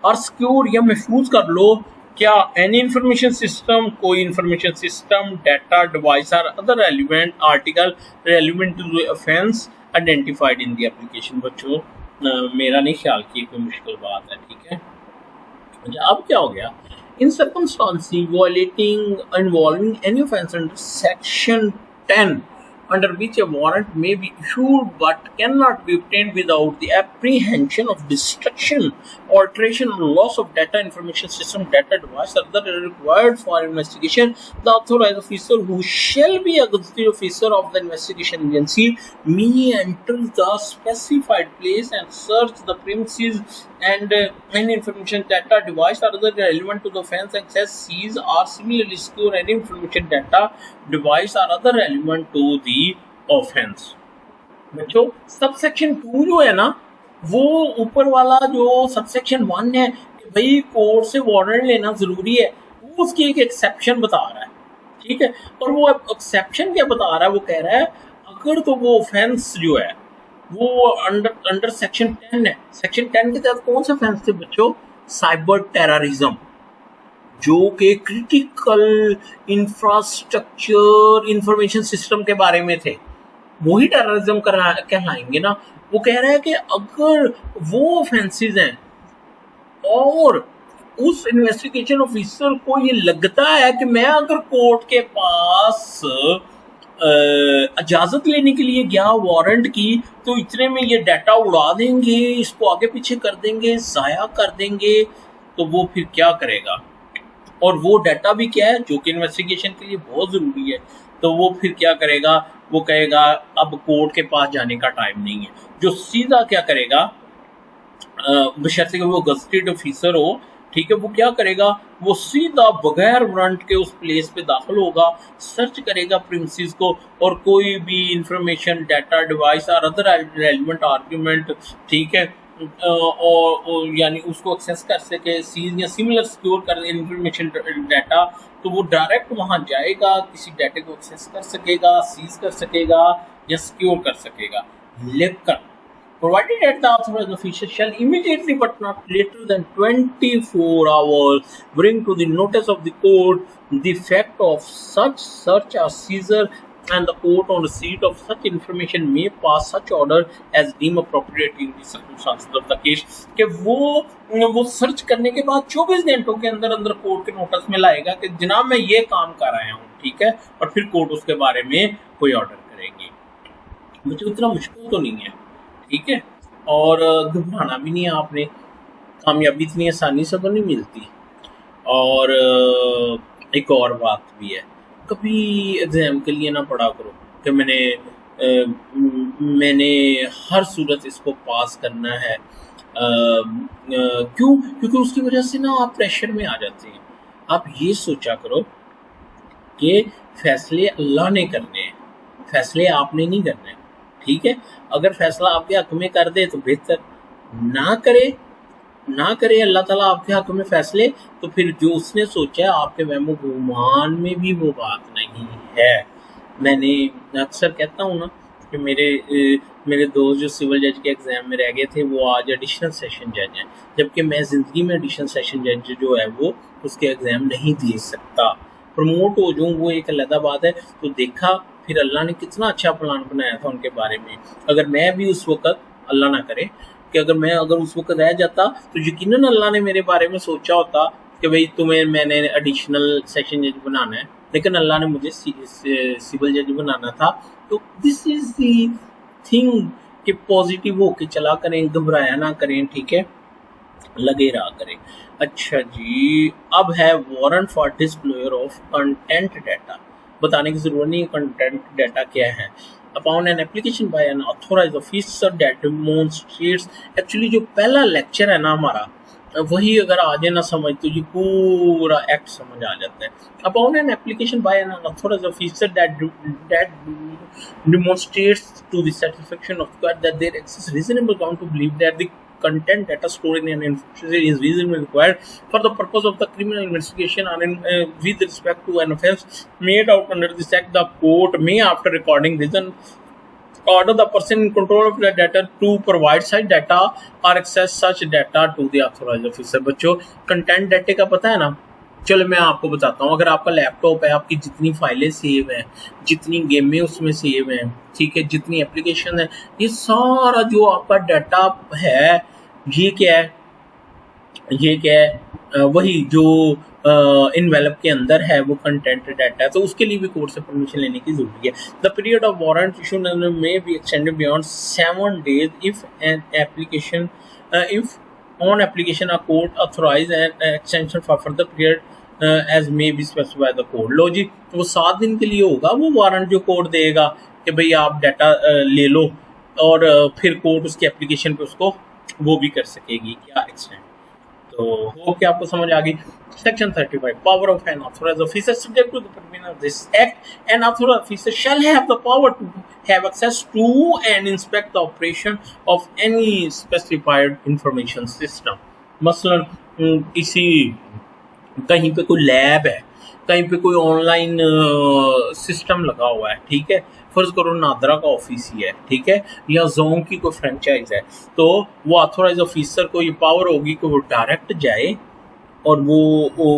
और सिक्योर या महफूज कर लो क्या एनी इंफॉर्मेशन सिस्टम, कोई इंफॉर्मेशन सिस्टम, डाटा, डिवाइस और other relevant article relevant to the offence identified in the application. बच्चों मेरा नहीं ख्याल कि कोई मुश्किल बात है, ठीक है। अब क्या हो गया, in circumstances violating involving any offence under section 10 under which a warrant may be issued but cannot be obtained without the apprehension of destruction, alteration, or loss of data, information system, data, device, or other required for investigation, the authorized officer who shall be a gazetted officer of the investigation agency may enter the specified place and search the premises and any information, data, device, or other relevant to the offense, access, seize, or similarly secure any information, data, device, or other relevant to the offense। बच्चों subsection 2 जो है ना, वो ऊपर वाला जो subsection 1 है कि भाई कोर्ट से वारंट लेना जरूरी है, वो उसकी एक एक्सेप्शन बता रहा है, ठीक है। और वो एक्सेप्शन क्या बता रहा है, वो कह रहा है अगर तो वो ऑफेंस जो है वो अंडर सेक्शन 10 है। सेक्शन 10 के तहत कौन से ऑफेंस थे बच्चों, साइबर टेररिज्म, जो कि क्रिटिकल इंफ्रास्ट्रक्चर इंफॉर्मेशन सिस्टम के बारे में थे, वही टेररिज्म कहलाएंगे ना। वो कह रहा है कि अगर वो ऑफेंसेस हैं और उस इन्वेस्टिगेशन ऑफिसर को ये लगता है कि मैं अगर कोर्ट के पास इजाजत लेने के लिए गया वारंट की, तो इतने में ये डाटा उड़ा देंगे, इसको आगे पीछे कर देंगे, जाया कर देंगे, तो वो फिर क्या करेगा। और वो डाटा भी क्या है जो कि इन्वेस्टिगेशन के लिए बहुत ज़रूरी है, तो वो फिर क्या करेगा, वो कहेगा अब कोर्ट के पास जाने का टाइम नहीं है। जो सीधा क्या करेगा, बशर्ते कि वो गजेटेड ऑफिसर हो, ठीक है, वो क्या करेगा, वो सीधा बगैर वारंट के उस प्लेस पे दाखिल होगा, सर्च करेगा प्रिमिसेस को, और कोई भी इंफॉर्मेशन, डाटा, डिवाइस और अदर रेलिवेंट आर्गुमेंट, ठीक है, और यानी उसको एक्सेस कर सके, सीज या सिमिलर सिक्योर कर इंफॉर्मेशन डाटा, तो वो डायरेक्ट वहाँ जाएगा, किसी डाटा को एक्सेस कर सकेगा, सीज कर सकेगा या सिक्योर कर सकेगा। लेकिन provided that the authorized official shall immediately but not later than 24 hours bring to the notice of the court the fact of such search or seizure, and the court on receipt of such information may pass such order as deem appropriate in the circumstances of the case। कि वो search करने के बाद 24 घंटों के अंदर अंदर court के नोटिस में लाएगा कि जनाब मैं ये काम कर रहा हूँ, ठीक है, और फिर कोर्ट उसके बारे में कोई ऑर्डर करेगी। मुझे उतना मुश्किल तो नहीं है, ठीक है, और घबराना भी नहीं है आपने, कामयाबी इतनी आसानी से तो नहीं मिलती। और एक और बात भी है, कभी एग्ज़ाम के लिए ना पढ़ा करो कि मैंने हर सूरत इसको पास करना है, क्यों, क्योंकि उसकी वजह से ना आप प्रेशर में आ जाते हैं। आप ये सोचा करो कि फैसले अल्लाह ने करने हैं, फैसले आपने नहीं करने, ठीक है। अगर फैसला आपके हक में कर दे तो बेहतर, ना करे अल्लाह ताला आपके हक में फैसले, तो फिर जो उसने सोचा है आपके वहमो गुमान में भी वो बात नहीं है। मैंने अक्सर कहता हूँ ना कि मेरे दोस्त जो सिविल जज के एग्ज़ाम में रह गए थे वो आज एडिशनल सेशन जज हैं, जबकि मैं ज़िंदगी में एडिशनल सेशन जज जो है वो उसके एग्ज़ाम नहीं दे सकता। प्रमोट हो जाऊँ वो एक अलग बात है। तो देखा फिर अल्लाह ने कितना अच्छा प्लान बनाया था उनके बारे में। अगर मैं भी उस वक़्त, अल्लाह ना करे कि अगर उस वक़्त रह जाता, तो यकीनन अल्लाह ने मेरे बारे में सोचा होता कि भाई मैंने एडिशनल सेशन जज बनाना है, लेकिन अल्लाह ने मुझे सिविल जज बनाना था। तो दिस इज़ दी थिंग कि पॉजिटिव होके चला करें, घबराया ना करें, ठीक है, लगे रहा करें। अच्छा जी, अब है warrant for disclosure of content data. बताने की जरूरत नहीं, कंटेंट डाटा क्या है। Upon an application by an authorised officer that demonstrates, actually जो पहला लेक्चर है ना हमारा, वही अगर आ जाए ना समझ तो ये पूरा एक्ट समझ आ जाता है। Upon an application by an authorised officer that demonstrates to the satisfaction of God that there exists reasonable ground to believe that the content data stored in an information is reasonably required for the purpose of the criminal investigation or with respect to an offence made out under this act, the court may, after recording reason, order the person in control of the data to provide such data or access such data to the authorized officer। बच्चों, content data का पता है ना? चलो मैं आपको बताता हूँ। अगर आपका लैपटॉप है, आपकी जितनी फाइलें सेव हैं, जितनी गेमें उसमें सेव हैं, ठीक है, जितनी एप्लीकेशन है, ये सारा जो आपका डाटा है, ये क्या है, ये क्या है, वही जो इनवेलप के अंदर है वो कंटेंट डाटा है। तो उसके लिए भी कोर्ट से परमिशन लेने की जरूरी है। The period of warrant issue may be extended beyond 7 days if an application if on application a court authorize an extension for further period as may be specified the court। लो जी, वो 7 दिन के लिए होगा वो वारंट जो court देगा कि भाई आप डाटा ले लो, और फिर कोर्ट उसकी एप्लीकेशन पे उसको वो भी कर सकेगी क्या, एक्सटेंड। तो वो क्या आपको समझ आ गई। Section 35, power of an authorized officer subject to the provision of this act, an authorized officer shall have the power to have access to and inspect the operation of any specified information system। मसलन किसी कहीं पे कोई lab है, कहीं पे कोई online system लगा हुआ है, ठीक है, फर्ज करो नादरा का ऑफिस ही है, ठीक है, या जोंग की कोई फ्रेंचाइज है, तो वो ऑथोराइज ऑफिसर को ये पावर होगी कि वो डायरेक्ट जाए और वो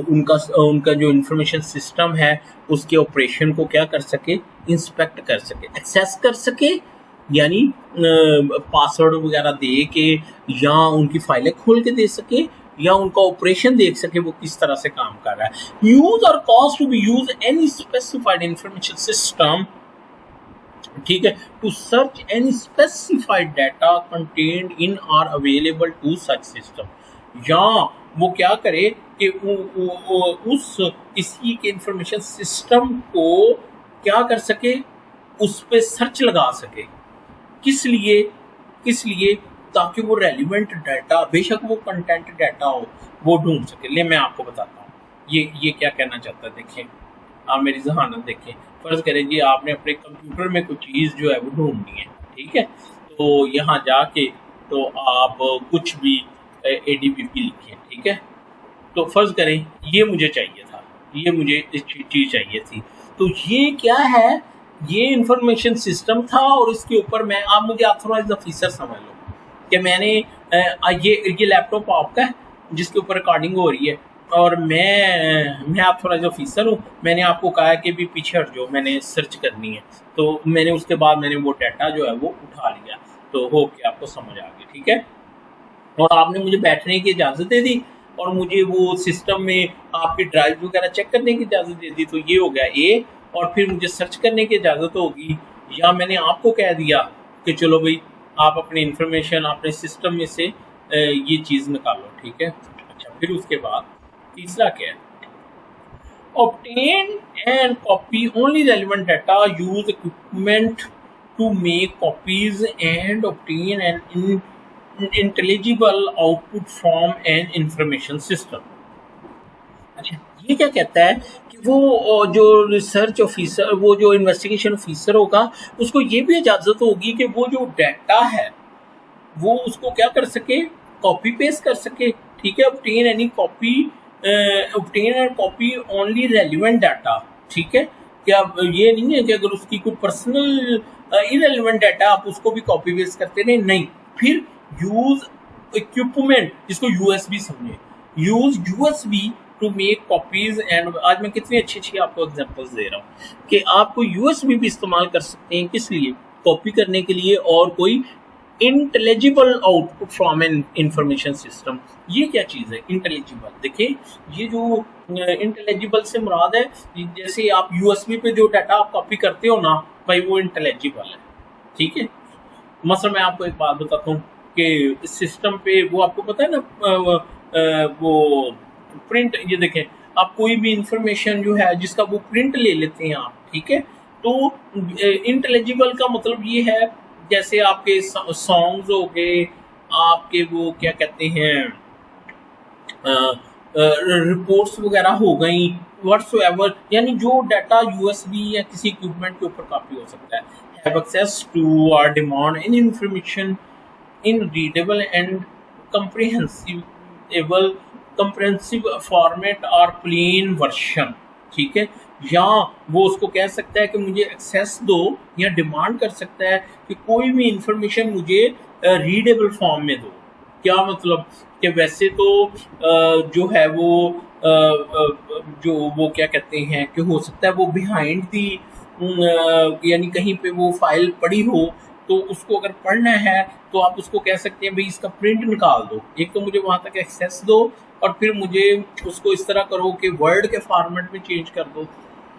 उनका जो इंफॉर्मेशन सिस्टम है उसके ऑपरेशन को क्या कर सके, इंस्पेक्ट कर सके, एक्सेस कर सके, यानी पासवर्ड वगैरह दे के या उनकी फाइलें खोल के दे सके या उनका ऑपरेशन देख सके वो किस तरह से काम कर रहा है। Use or cause to be use any specified information system, ठीक है, to search any specified data contained in or available to such system, या वो क्या करे कि उस किसी के इंफॉर्मेशन सिस्टम को क्या कर सके, उस पे सर्च लगा सके। किस लिए ताकि वो रेलिवेंट डाटा, बेशक वो कंटेंट डाटा हो, वो ढूंढ सके। ले मैं आपको बताता हूँ ये क्या कहना चाहता है। देखें, आप मेरी जहानत देखें। फर्ज करें जी आपने अपने कंप्यूटर में कोई चीज़ जो है वो ढूंढनी है, ठीक है, तो यहाँ जाके तो आप कुछ भी ADPP लिखें, ठीक है, तो फर्ज करें ये मुझे चाहिए था, ये मुझे इस चीज़ चाहिए थी, तो ये क्या है, ये इंफॉर्मेशन सिस्टम था और इसके ऊपर मैं, आप मुझे ऑथोराइज्ड ऑफिसर समझ लो कि मैंने ये लैपटॉप आपका है जिसके ऊपर रिकॉर्डिंग हो रही है और मैं ऑथोराइज्ड ऑफिसर हूँ, मैंने आपको कहा कि भी पीछे हट जाओ, मैंने सर्च करनी है, तो मैंने उसके बाद मैंने वो डाटा जो है वो उठा लिया, तो हो के आपको समझ आ गई, ठीक है, और आपने मुझे बैठने की इजाज़त दे दी और मुझे वो सिस्टम में आपकी ड्राइव वगैरह चेक करने की इजाज़त दे दी, तो ये हो गया ए, और फिर मुझे सर्च करने की इजाज़त होगी, या मैंने आपको कह दिया कि चलो भाई आप अपनी इंफॉर्मेशन अपने सिस्टम में से ये चीज़ निकालो, ठीक है। अच्छा, फिर उसके बाद तीसरा क्या है, obtain and copy only relevant data, use equipment to make copies and obtain an intelligible output from an information system। अच्छा, ये क्या कहता है कि वो जो रिसर्च ऑफिसर, वो जो इन्वेस्टिगेशन ऑफिसर होगा, उसको ये भी इजाज़त होगी कि वो जो डाटा है वो उसको क्या कर सके, कॉपी पेस्ट कर सके, ठीक है, obtain and copy only relevant data, ठीक है, क्या ये नहीं है कि अगर उसकी कोई पर्सनल इरेलीवेंट डाटा आप उसको भी कॉपी पेस्ट करते रहे, नहीं। फिर यूज इक्विपमेंट, जिसको USB समझे, use USB to make copies and, आज मैं कितनी अच्छी आपको एग्जांपल्स दे रहा हूँ कि आपको USB भी इस्तेमाल कर सकते हैं, किस लिए, कॉपी करने के लिए, और कोई intelligible output from N information system. ये क्या चीज़ है इंटेलिजिबल? देखिए, ये जो इंटेलिजिबल से मुराद है, जैसे आप USB पे जो डाटा आप कॉपी करते हो ना भाई, वो इंटेलिजिबल है, ठीक है, मतलब मैं आपको एक बात बताता हूँ कि सिस्टम पे वो आपको पता है ना, वो प्रिंट, ये देखें आप कोई भी इंफॉर्मेशन जो है जिसका वो प्रिंट ले लेते हैं आप, ठीक है, तो इंटेलिजिबल का मतलब ये है जैसे आपके सॉन्ग्स हो गए, आपके वो क्या कहते हैं रिपोर्ट्स वगैरह हो गई, व्हाट्सएवर, यानी जो डाटा यूएसबी या किसी इक्विपमेंट के ऊपर कॉपी हो सकता है, हैव एक्सेस टू और demand in information in readable and comprehensible comprehensive format और प्लेन वर्जन, ठीक है, या वो उसको कह सकता है कि मुझे एक्सेस दो, या डिमांड कर सकता है कि कोई भी इंफॉर्मेशन मुझे रीडेबल फॉर्म में दो। क्या मतलब कि वैसे तो जो है वो जो वो क्या कहते हैं कि हो सकता है वो बिहाइंड दी, यानी कहीं पे वो फाइल पड़ी हो तो उसको अगर पढ़ना है तो आप उसको कह सकते हैं भाई इसका प्रिंट निकाल दो, एक तो मुझे वहां तक एक्सेस दो और फिर मुझे उसको इस तरह करो कि वर्ड के फॉर्मेट में चेंज कर दो,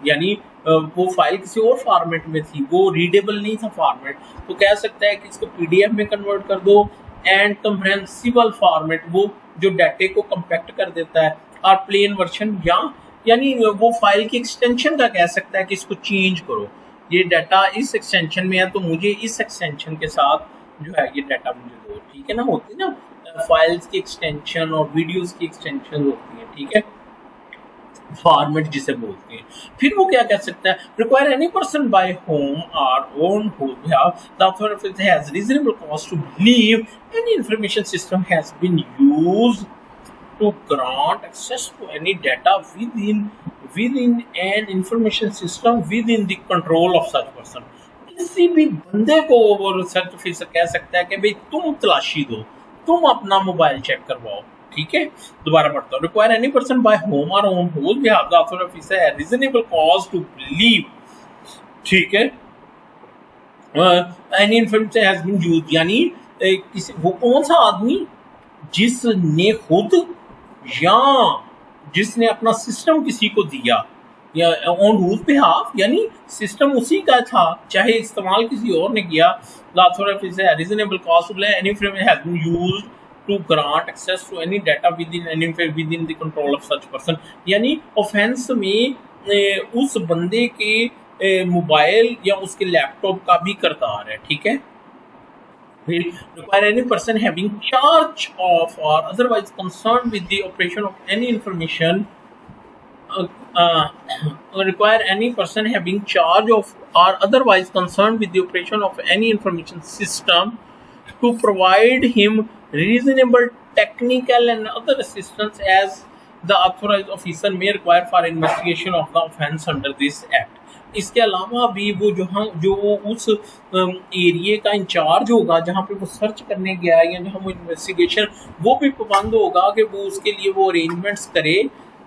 यानी वो फाइल किसी और फॉर्मेट में थी, वो रीडेबल नहीं था फॉर्मेट, तो कह सकता है कि इसको पीडीएफ में कन्वर्ट कर दो, एंड कंप्रेहेंसिबल फॉर्मेट वो जो डाटे को कंपैक्ट कर देता है, और प्लेन वर्जन या यानी वो फाइल की एक्सटेंशन का कह सकता है कि इसको चेंज करो, ये डाटा इस एक्सटेंशन में है तो मुझे इस एक्सटेंशन के साथ जो है ये डाटा मुझे दो, ठीक है ना, होती है ना फाइल्स की एक्सटेंशन और वीडियोस की एक्सटेंशन होती है, ठीक है, फॉर्मेट जिसे बोलते हैं। फिर वो क्या कह सकता है, require any person by home और own whose behalf the authority has reasonable cause to believe any information system has been used to grant access to any data within an information system within the control of such person। किसी भी बंदे को वो research officer कह सकता है कि भाई तुम तलाशी दो, तुम अपना मोबाइल चेक करवाओ, ठीक है, दोबारा पढ़ता हूँ, require any person by home और own whose behalf the authority officer has reasonable cause to believe, ठीक है, any information has been used, यानी किसी वो कौन सा आदमी जिसने खुद या जिसने अपना सिस्टम किसी को दिया, या ऑन हुज बिहाफ, यानी सिस्टम उसी का था चाहे इस्तेमाल किसी और ने किया, reasonable cause to any information has been used to grant access to any data within the control of such person, यानी ऑफेंस में उस बंदे के मोबाइल या उसके लैपटॉप का भी करतार है, ठीक है। Require any person having charge of or otherwise concerned with the operation of any information require any person having charge of or otherwise concerned with the operation of any information system to provide him reasonable technical and other assistance as the authorized officer may require for investigation of the offence under this act। इसके अलावा भी वो जो उस area का in charge होगा जहाँ पे वो सर्च करने गया या जहाँ वो इन्वेस्टिगेशन, वो भी पाबंद होगा कि वो उसके लिए वो अरेंजमेंट्स करे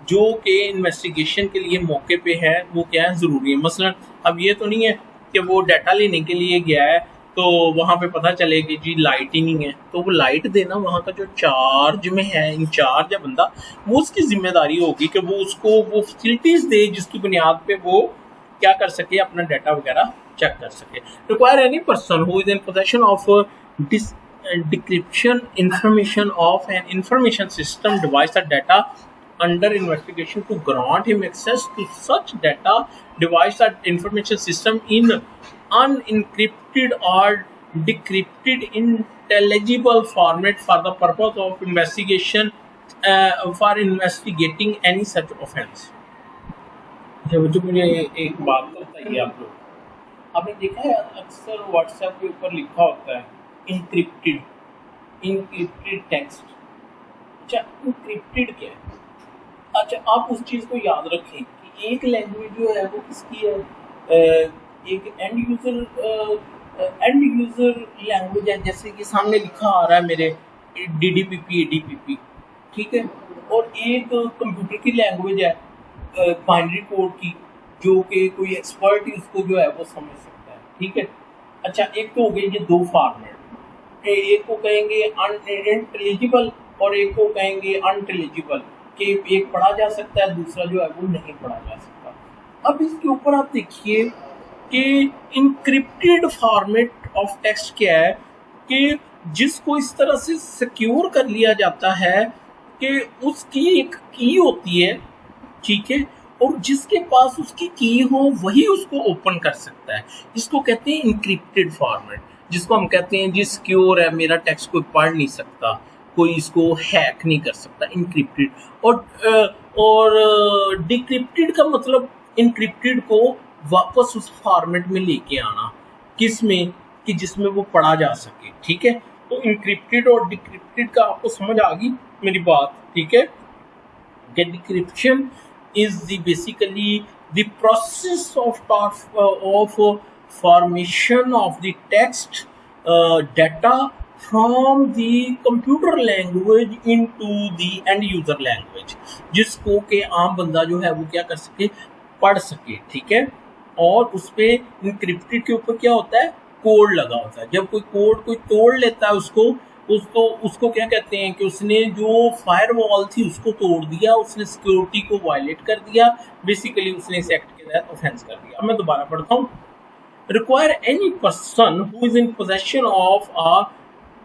जो कि इन्वेस्टिगेशन के लिए मौके पे है, वो क्या है ज़रूरी है। मसलन अब ये तो नहीं है कि वो डाटा लेने के लिए गया है तो वहाँ पे पता चले कि जी लाइट ही नहीं है, तो वो लाइट देना वहाँ का जो चार्ज में है इंचार्ज है बंदा, वो उसकी जिम्मेदारी होगी कि वो उसको वो फैसिलिटीज़ दे जिसकी बुनियाद पे वो क्या कर सके, अपना डाटा वगैरह चेक कर सके। Require any person who is in possession of decryption information of an information system device और data under investigation to grant him access to such data device और इंफॉर्मेशन सिस्टम इन अनइनक्रिप्टेड और decrypted intelligible format for the purpose of investigation for investigating any such offence. जो मुझे एक बात तो बताइए, आप लोग आपने देखा है अक्सर व्हाट्सएप के ऊपर लिखा होता है इनक्रिप्टेड टेक्स्ट। अच्छा, इनक्रिप्टेड क्या है? अच्छा, आप उस चीज़ को याद रखें कि एक लैंग्वेज जो है वो किसकी है, एक एंड यूज़र लैंग्वेज है, जैसे कि सामने लिखा आ रहा है मेरे DDPP ADPP, ठीक है, और एक कंप्यूटर की लैंग्वेज है बाइनरी कोड की, जो कि कोई एक्सपर्ट ही उसको जो है वो समझ सकता है, ठीक है। अच्छा, एक तो हो गई ये दो फॉर्मेट, एक को कहेंगे अनइंटेलिजिबल और एक को कहेंगे अनइंटेलिजिबल, कि एक पढ़ा जा सकता है दूसरा जो है वो नहीं पढ़ा जा सकता। अब इसके ऊपर आप देखिए कि इनक्रिप्टेड फॉर्मेट ऑफ टेक्स्ट क्या है, कि जिसको इस तरह से सिक्योर कर लिया जाता है कि उसकी एक की होती है, ठीक है, और जिसके पास उसकी की हो वही उसको ओपन कर सकता है। इसको कहते हैं इंक्रिप्टेड फॉर्मेट, जिसको हम कहते हैं जी सिक्योर है, मेरा टेक्स्ट कोई पढ़ नहीं सकता, कोई इसको हैक नहीं कर सकता, इंक्रिप्टेड। और डिक्रिप्टेड का मतलब इंक्रिप्टेड को वापस उस फॉर्मेट में लेके आना, किस में, कि जिसमें वो पढ़ा जा सके, ठीक है। तो इंक्रिप्टेड और डिक्रिप्टेड का आपको समझ आ गई मेरी बात, ठीक है। Decryption is basically the process of formation of the text data from the computer language into the end user language, जिसको के आम बंदा जो है वो क्या कर सके, पढ़ सके, ठीक है। और उस पे इंक्रिप्टेड के ऊपर क्या होता है, कोड लगा होता है। जब कोई कोड कोई तोड़ लेता है उसको क्या कहते हैं कि उसने जो फायरवॉल थी उसको तोड़ दिया, उसने सिक्योरिटी को वायलेट कर दिया, बेसिकली उसने इस एक्ट के तहत ऑफेंस कर दिया। अब मैं दोबारा पढ़ता हूँ। Require any person who is in possession of a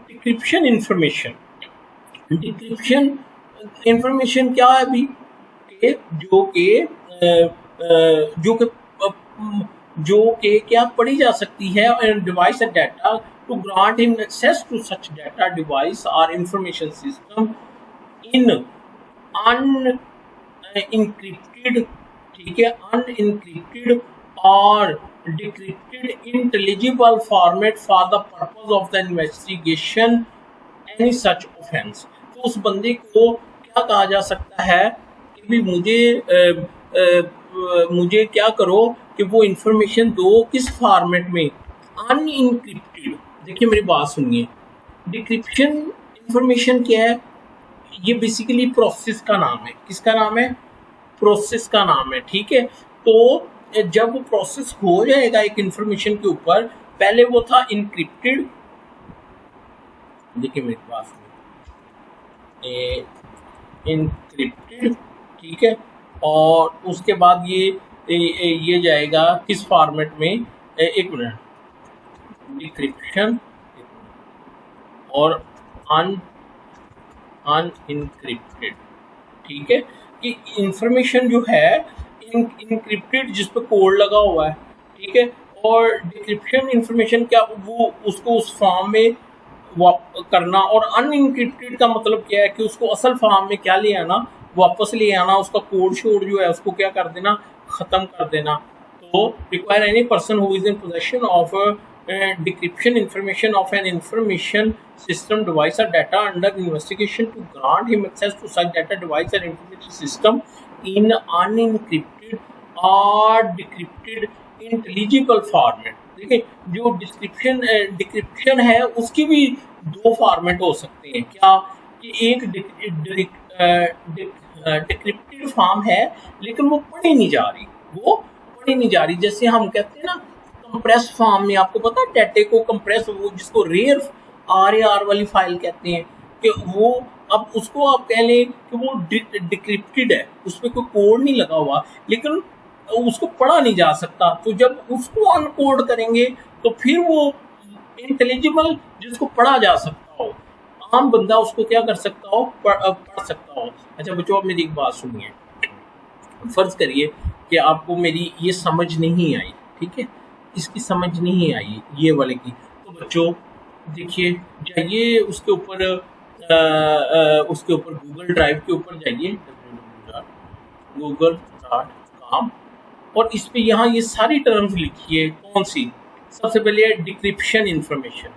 decryption information. Decryption information क्या है अभी, जो के क्या पढ़ी जा सकती है, device and data to grant him access to such data, device or information system in unencrypted, ठीक है, unencrypted or decrypted intelligible format for the purpose of the investigation any such offense। तो उस बंदे को क्या कहा जा सकता है कि भी मुझे क्या करो कि वो इंफॉर्मेशन दो, किस फॉर्मेट में, अनइनक्रिप्टेड। देखिए मेरी बात सुनिए, डिक्रिप्शन इंफॉर्मेशन क्या है, ये बेसिकली प्रोसेस का नाम है। किसका नाम है, प्रोसेस का नाम है, ठीक है। तो जब वो प्रोसेस हो जाएगा एक इंफॉर्मेशन के ऊपर, पहले वो था इनक्रिप्टेड, देखिए मेरी बात सुनिए, इनक्रिप्टेड, ठीक है, और उसके बाद ये जाएगा किस फॉर्मेट में, एक मिनट, डिक्रिप्शन और अनइनक्रिप्टेड, ठीक है। कि इंफॉर्मेशन जो है इनक्रिप्टेड जिस पे कोड लगा हुआ है, ठीक है, और डिक्रिप्शन इंफॉर्मेशन क्या, वो उसको उस फॉर्म में करना, और अनइनक्रिप्टेड का मतलब क्या है कि उसको असल फॉर्म में क्या ले आना, वापस ले आना, उसका कोड शोड जो है उसको क्या कर देना, खत्म कर देना। तो require any person who is in possession of decryption information of an information system, device or data under investigation to grant him access to such data, device or information system in unencrypted or decrypted intelligible format। देखिए जो decryption है उसकी भी दो format हो सकते हैं, क्या कि एक डिक्रिप्टेड फॉर्म है लेकिन वो पढ़ी नहीं जा रही, जैसे हम कहते हैं ना कंप्रेस फॉर्म में, आपको पता है डाटे को कंप्रेस, वो जिसको रेयर आर वाली फाइल कहते हैं, कि वो अब उसको आप कह लें कि वो डिक्रिप्टेड है, उसमें कोई कोड नहीं लगा हुआ लेकिन उसको पढ़ा नहीं जा सकता। तो जब उसको अनकोड करेंगे तो फिर वो इंटेलिजिबल, जिसको पढ़ा जा सकता हो, आम बंदा उसको क्या कर सकता हो, पढ़ सकता हो। अच्छा बच्चों, अब मेरी एक बात सुनिए, फर्ज करिए कि आपको मेरी ये समझ नहीं आई, ठीक है, इसकी समझ नहीं आई ये वाले की, तो बच्चों देखिए, जाइए उसके ऊपर गूगल ड्राइव के ऊपर जाइए, www.google.com, और इस पे यहाँ ये सारी टर्म्स लिखिए। कौन सी, सबसे पहले है डिक्रिप्शन इंफॉर्मेशन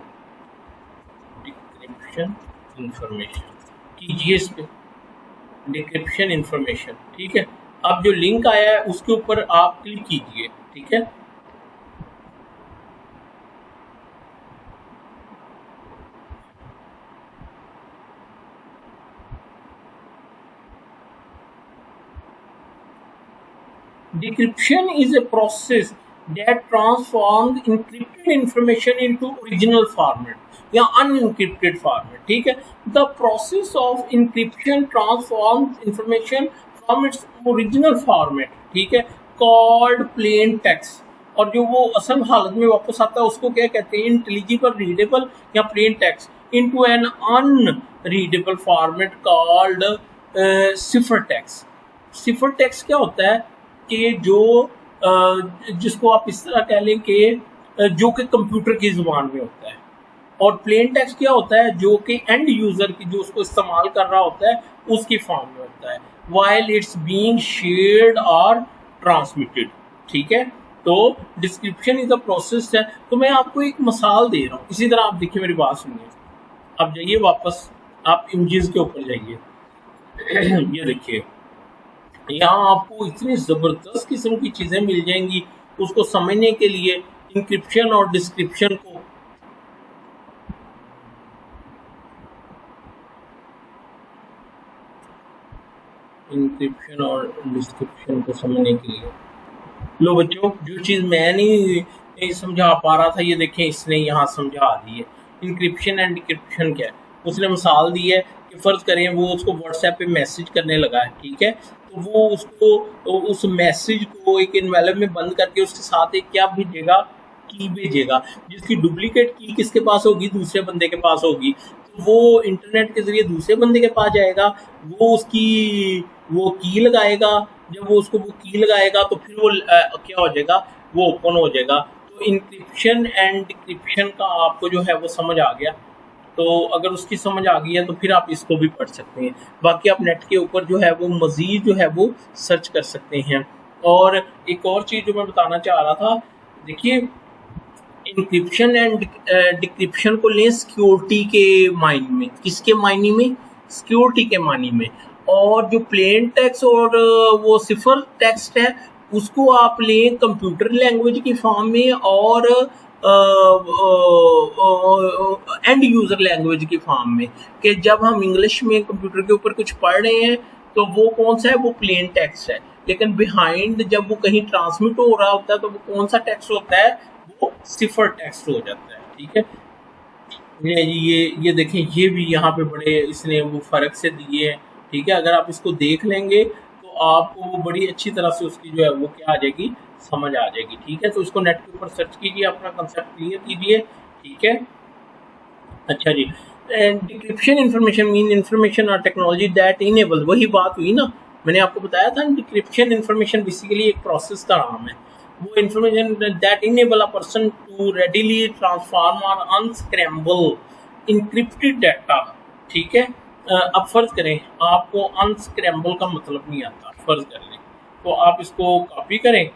कीजिए, इस पे डिक्रिप्शन इंफॉर्मेशन, ठीक है। अब जो लिंक आया है उसके ऊपर आप क्लिक कीजिए, ठीक है। Decryption is a process that transforms encrypted information into original format या unencrypted format, ठीक है। The process of encryption transforms information from its original format, ठीक है, called plain text, और जो वो असल हालत में वापस आता है उसको क्या कहते हैं, इंटेलिजिबल, रीडेबल या plain text into an unreadable format called cipher text. Cipher text क्या होता है कि जो जिसको आप इस तरह कह लें कि जो कि कंप्यूटर की जुबान में होता है, और प्लेन टेक्स्ट क्या होता है जो कि एंड यूजर की, जो उसको इस्तेमाल कर रहा होता है, उसकी फॉर्म में होता है, वाइल इट्स बीइंग शेयर्ड और ट्रांसमिटेड। ठीक है, तो डिस्क्रिप्शन इज अ प्रोसेस है। तो मैं आपको एक मिसाल दे रहा हूँ, इसी तरह आप देखिए, मेरी बात सुनिए। अब जाइए वापस, आप इमेजेस के ऊपर जाइए। ये देखिए, यहाँ आपको इतनी ज़बरदस्त किस्म की चीज़ें मिल जाएंगी उसको समझने के लिए। इंक्रिप्शन और डिस्क्रिप्शन को समझने के लिए, लो बच्चों, जो चीज़ मैं नहीं समझा पा रहा था, ये देखें इसने यहाँ समझा दी है। इंक्रिप्शन एंड डिक्रिप्शन क्या है, उसने मिसाल दी है कि फ़र्ज़ करें वो उसको व्हाट्सएप पे मैसेज करने लगा है। ठीक है, तो वो उसको उस मैसेज को एक एनवेलप में बंद करके उसके साथ एक क्या भेजेगा, की भेजेगा, जिसकी डुप्लीकेट की किसके पास होगी, दूसरे बंदे के पास होगी। तो वो इंटरनेट के ज़रिए दूसरे बंदे के पास जाएगा, वो उसकी वो की लगाएगा, जब वो उसको वो की लगाएगा तो फिर वो क्या हो जाएगा, वो ओपन हो जाएगा। तो इंक्रिप्शन एंड डिक्रिप्शन का आपको जो है वो समझ आ गया। तो अगर उसकी समझ आ गई है तो फिर आप इसको भी पढ़ सकते हैं। बाकी आप नेट के ऊपर जो है वो मज़ीद जो है वो सर्च कर सकते हैं। और एक और चीज़ जो मैं बताना चाह रहा था, देखिए, इंक्रिप्शन एंड डिक्रिप्शन को लें सिक्योरिटी के मायने में। किसके मायने में? सिक्योरिटी के मायने में। और जो प्लेन टेक्स्ट और वो सिफर टेक्स्ट है उसको आप लें कंप्यूटर लैंग्वेज की फॉर्म में और एंड यूज़र लैंग्वेज की फॉर्म में, कि जब हम इंग्लिश में कंप्यूटर के ऊपर कुछ पढ़ रहे हैं तो वो कौन सा है, वो प्लेन टेक्स्ट है। लेकिन बिहाइंड जब वो कहीं ट्रांसमिट हो रहा होता है तो वो कौन सा टेक्स्ट होता है, वो सिफर टेक्स्ट हो जाता है। ठीक है, ये देखें, ये भी यहाँ पे बड़े इसने वो फ़र्क से दिए हैं। ठीक है, अगर आप इसको देख लेंगे तो आपको बड़ी अच्छी तरह से उसकी जो है वो क्या आ जाएगी, समझ आ जाएगी। ठीक है, तो इसको नेट के ऊपर सर्च कीजिए, अपना कंसेप्ट क्लियर कीजिए। ठीक है, अच्छा जी। Decryption information mean information or technology that enable, वही बात हुई ना, मैंने आपको बताया था। डिक्रिप्शन इंफॉर्मेशन बेसिकली एक प्रोसेस का नाम है। वो information that enable a person to readily transform or unscramble encrypted data. ठीक है, अब फ़र्ज़ करें आपको अनस्क्रैम्बल का मतलब नहीं आता, फ़र्ज़ कर लें, तो आप इसको कॉपी करें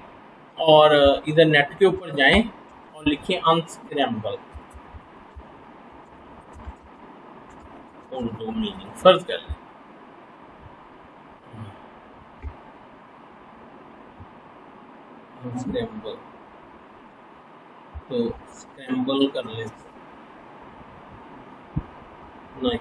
और इधर नेट के ऊपर जाएं और लिखें अनस्क्रैम्बल, दो मीनिंग फ़र्ज़ कर लें। स्क्रैम्बल, तो स्क्रैम्बल कर लें, नहीं,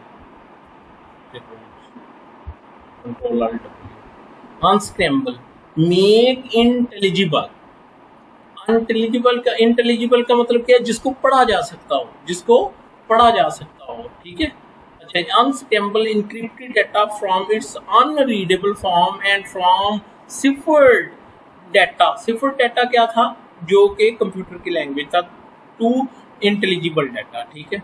control alt W. Unscramble, make intelligible. Intelligible का मतलब क्या है, जिसको पढ़ा जा सकता हो, जिसको पढ़ा जा सकता हो। ठीक है, अच्छा, unscramble encrypted data from its unreadable form and from ciphered data. Ciphered data क्या था, जो कि कंप्यूटर की लैंग्वेज था, टू इंटेलिजिबल डाटा। ठीक है,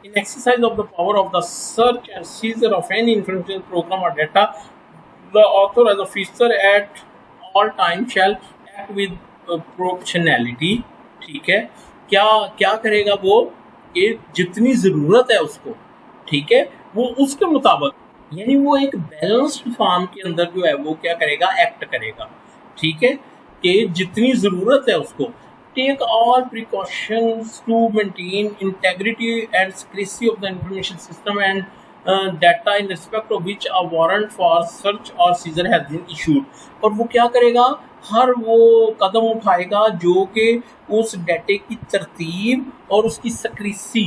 in exercise of the power of the search and seizure of any information program or data, the author as a officer at all time shall act with proportionality। ठीक है, क्या क्या करेगा वो, कि जितनी ज़रूरत है उसको, ठीक है, वो उसके मुताबिक, यानी वो एक बैलेंस्ड फॉर्म के अंदर जो है वो क्या करेगा, एक्ट करेगा। ठीक है, कि जितनी ज़रूरत है उसको, take all precautions to maintain integrity and secrecy of the information system and data in respect of which a warrant for search or seizure has been issued। और वो क्या करेगा, हर वो कदम उठाएगा जो कि उस डाटे की तरतीब और उसकी सक्रेसी,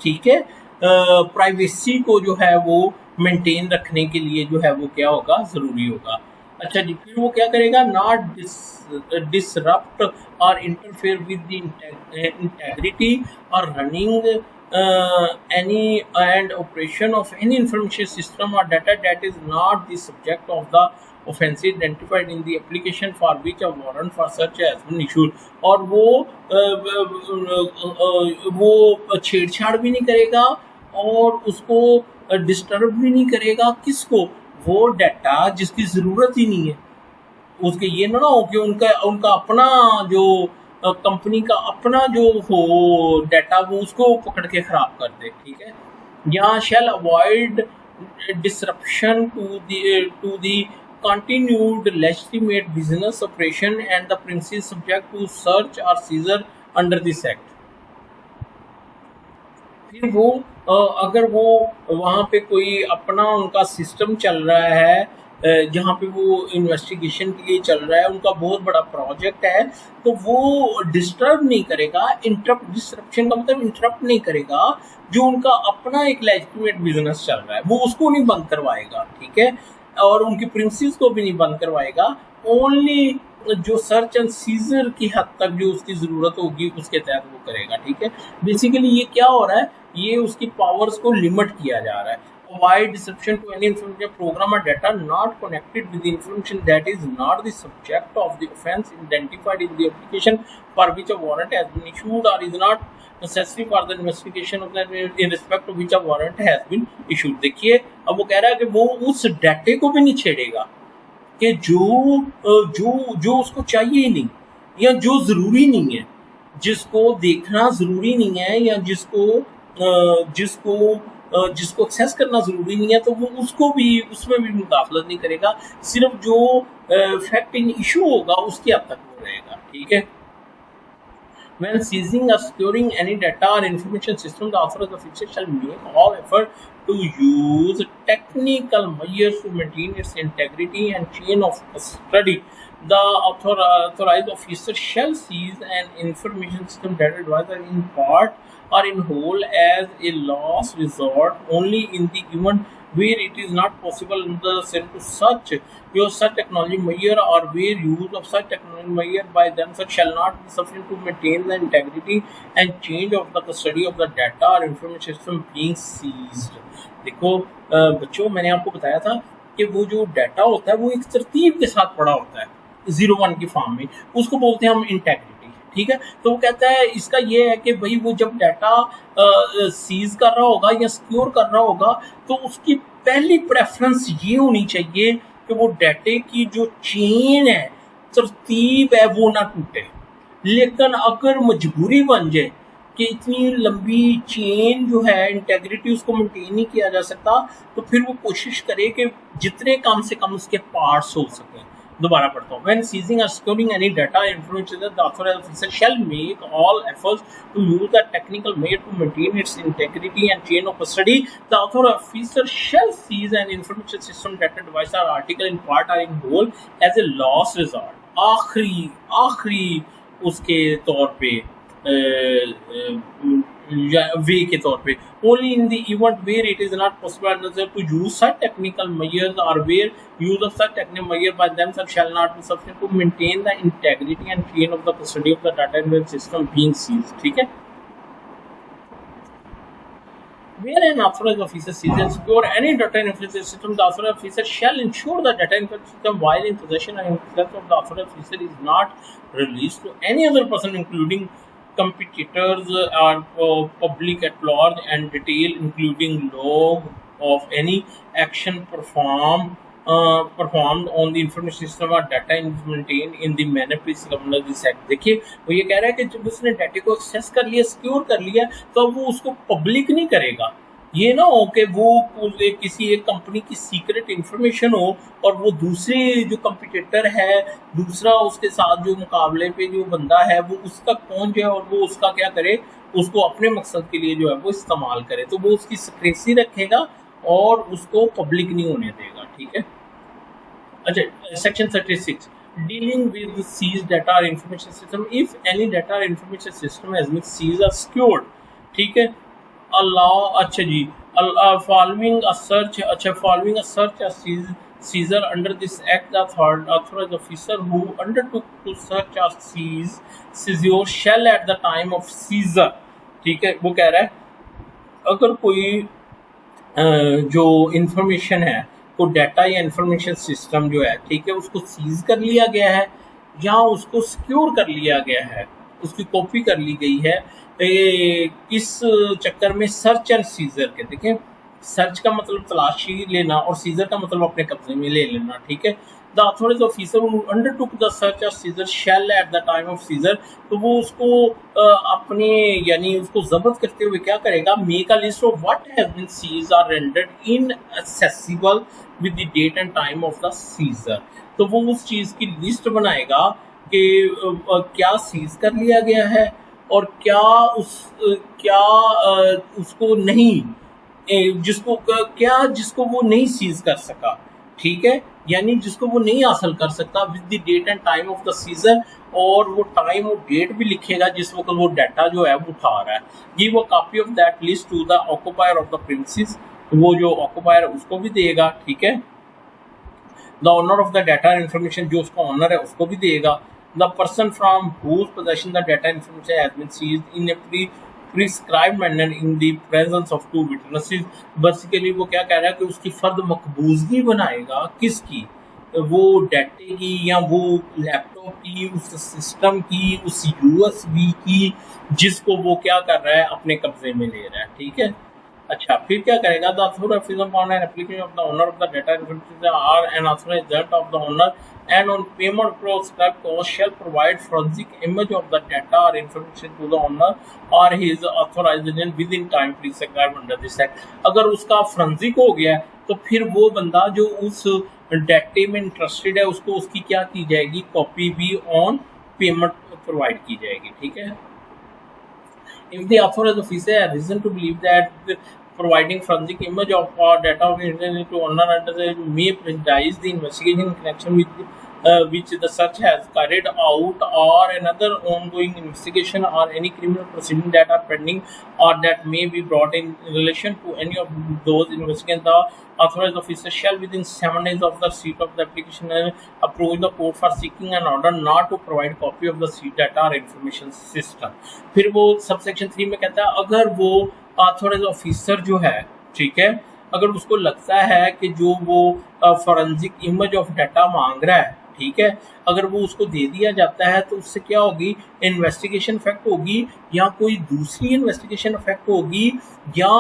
ठीक है, प्राइवेसी को जो है वो मेंटेन रखने के लिए जो है वो क्या होगा, ज़रूरी होगा। अच्छा जी, फिर वो क्या करेगा, नॉट डिसरप्ट और इंटरफेयर विद द इंटेग्रिटी और running any and operation of any information system or data that is not the subject of the offense identified in the application for which a warrant for search has been issued. और वो छेड़छाड़ भी नहीं करेगा और उसको disturb भी नहीं करेगा, किसको, वो डाटा जिसकी ज़रूरत ही नहीं है उसके। ये ना हो कि उनका उनका अपना जो कंपनी का अपना जो हो डाटा वो उसको पकड़ के खराब कर दे, ठीक है। यहाँ shall avoid disruption to the continued legitimate business operation and the premises subject to search or seizure under this act। फिर वो अगर वो वहाँ पे कोई अपना उनका सिस्टम चल रहा है जहाँ पे वो इन्वेस्टिगेशन के लिए चल रहा है, उनका बहुत बड़ा प्रोजेक्ट है, तो वो डिस्टर्ब नहीं करेगा, इंटरप्ट, डिस्ट्रप्शन का मतलब इंटरप्ट नहीं करेगा जो उनका अपना एक लेजिटिमेट बिजनेस चल रहा है, वो उसको नहीं बंद करवाएगा, ठीक है, और उनकी प्रिंसिस को भी नहीं बंद करवाएगा। ओनली जो सर्च एंड सीजर की हद तक जो उसकी ज़रूरत होगी उसके तहत वो करेगा, ठीक है। बेसिकली ये क्या हो रहा है, ये उसकी पावर्स को लिमिट किया जा रहा है। Avoid disruption to any information program or data not connected with the information that is not the subject of the offense identified in the application for which a warrant has been issued or is not necessary for the investigation of that in respect of which a warrant has been issued। देखिए अब वो कह रहा है कि वो उस डाटे को भी नहीं छेड़ेगा कि जो उसको चाहिए ही नहीं या जो ज़रूरी नहीं है, जिसको देखना ज़रूरी नहीं है या जिसको एक्सेस करना ज़रूरी नहीं है, तो वो उसको भी उसमें भी मुदाखलत नहीं करेगा, सिर्फ जो फैक्टिंग इशू होगा उसके हद तक वो रहेगा, ठीक है। When seizing or securing any data or information system, the authorized officer shall make all effort to use technical measures to maintain its integrity and chain of custody. The authorized officer shall seize an information system data advisor in part or in whole as a last resort only in the event where it is not possible under the same to such technology measure or where use of such technology measure by themselves shall not be sufficient to maintain the integrity and change of the custody of the data or information system being seized। देखो बच्चों, मैंने आपको बताया था कि वो जो data होता है वो एक तरतीब के साथ पड़ा होता है 01 की फॉर्म में, उसको बोलते हैं हम इंटेग्रिटी, ठीक है। तो वो कहता है इसका ये है कि भाई वो जब डाटा सीज कर रहा होगा या सिक्योर कर रहा होगा तो उसकी पहली प्रेफरेंस ये होनी चाहिए कि वो डाटे की जो चेन है, तरतीब है, वो ना टूटे। लेकिन अगर मजबूरी बन जाए कि इतनी लंबी चेन जो है इंटेग्रिटी उसको मेंटेन नहीं किया जा सकता, तो फिर वो कोशिश करे कि जितने कम से कम उसके पार्ट्स हो सके। दोबारा पढ़ता हूँ। When seizing or securing any data information, the authorized officer shall make all efforts to use the technical measure to maintain its integrity and chain of custody. The authorized officer shall seize an information system, data, device or article in part or in whole as a last resort। आखिरी उसके तौर पे वे के तौर पे only in the event where it is not possible to use such technical measures or where use of such technical measures by themselves shall not be sufficient to maintain the integrity and chain of the custody of the data in system being seized, ठीक है। Where an authorized officer seizes and secures any data information system, the authorized officer shall ensure the data information system while in possession and in possession of the authorized officer is not released to any other person, including competitors or public at large, and detail including log of any action performed on the information system or data is maintained in the manner prescribed under this act। देखिए वो ये कह रहा है कि जब उसने data को एक्सेस कर लिया, सिक्योर कर लिया, तो वो उसको पब्लिक नहीं करेगा। ये ना हो कि वो किसी एक कंपनी की सीक्रेट इंफॉर्मेशन हो और वो दूसरे जो कंपटीटर है, दूसरा उसके साथ जो मुकाबले पे जो बंदा है वो उस तक पहुंच जाए और वो उसका क्या करे, उसको अपने मकसद के लिए जो है वो इस्तेमाल करे, तो वो उसकी सिक्रेसी रखेगा और उसको पब्लिक नहीं होने देगा, ठीक है। अच्छा, section 36 dealing with seized data और information system, if any data और information system has been seized और सिक्योर्ड, ठीक है। अलाउ, अच्छा जी, following a search or seizure under this act, the authorized officer who undertook to search or seizure shall at the time of seizure, ठीक है, वो कह रहा है अगर कोई जो इंफॉर्मेशन है, को डाटा या इंफॉर्मेशन सिस्टम जो है, ठीक है, उसको सीज कर लिया गया है या उसको सिक्योर कर लिया गया है, उसकी कॉपी कर ली गई है, किस चक्कर में सर्च एंड सीजर के, देखें सर्च का मतलब तलाशी लेना और सीजर का मतलब अपने कब्जे में ले लेना, ठीक है। The authority officer who undertook the search और seizure shall at the time of seizure, तो वो उसको अपने यानी उसको जब्त करते हुए क्या करेगा, make a list of what has been seized or rendered inaccessible with the date and time of the seizure. तो वो उस चीज की लिस्ट बनाएगा कि क्या सीज कर लिया गया है और क्या उसको नहीं, जिसको वो नहीं सीज कर सका, ठीक है, यानी जिसको वो नहीं हासिल कर सकता, with the date and time of the seizure, और वो टाइम और डेट भी लिखेगा जिस वक्त वो डाटा जो है वो उठा रहा है। Give a copy of that list to the occupier of the premises, वो जो ऑक्यूपायर उसको भी देगा, ठीक है। The owner of the data information, जो उसका ओनर है उसको भी देगा। The person from whose possession the data information has been seized in a prescribe manner in the presence of two witnesses. Basically वो क्या कह रहा है कि उसकी फर्द मकबूजगी बनाएगा, किसकी, वो डाटे की या वो लैपटॉप की, उस सिस्टम की, उस यूएसबी की, जिसको वो क्या कर रहा है, अपने कब्जे में ले रहा है, ठीक है। अच्छा, फिर क्या करेगा, the authority on an application of the owner of the data information or an authorised agent of the owner and on payment prescribed cost shall provide forensic image of the data or information to the owner or his authorized agent within time prescribed under this act। अगर उसका forensic हो गया तो फिर वो बंदा जो उस डाटे में इंटरेस्टेड है उसको उसकी क्या की जाएगी, कॉपी भी ऑन पेमेंट प्रोवाइड की जाएगी, ठीक है। If the authorized officer has reason to believe that providing forensic image of data of internet to owner under the may prejudice the investigation in connection with which the search has carried out, or another ongoing investigation or any criminal proceeding that are pending or that may be brought in relation to any of those investigations, the authorized officer shall within 7 days of the receipt of the application approach the court for seeking an order not to provide copy of the seat data or information system। फिर वो subsection 3 में कहता है, अगर वो authorise officer जो है, ठीक है, अगर उसको लगता है कि जो वो फॉरेंसिक इमेज ऑफ डाटा मांग रहा है, ठीक है, अगर वो उसको दे दिया जाता है तो उससे क्या होगी, इन्वेस्टिगेशन इफेक्ट होगी या कोई दूसरी इन्वेस्टिगेशन इफेक्ट होगी या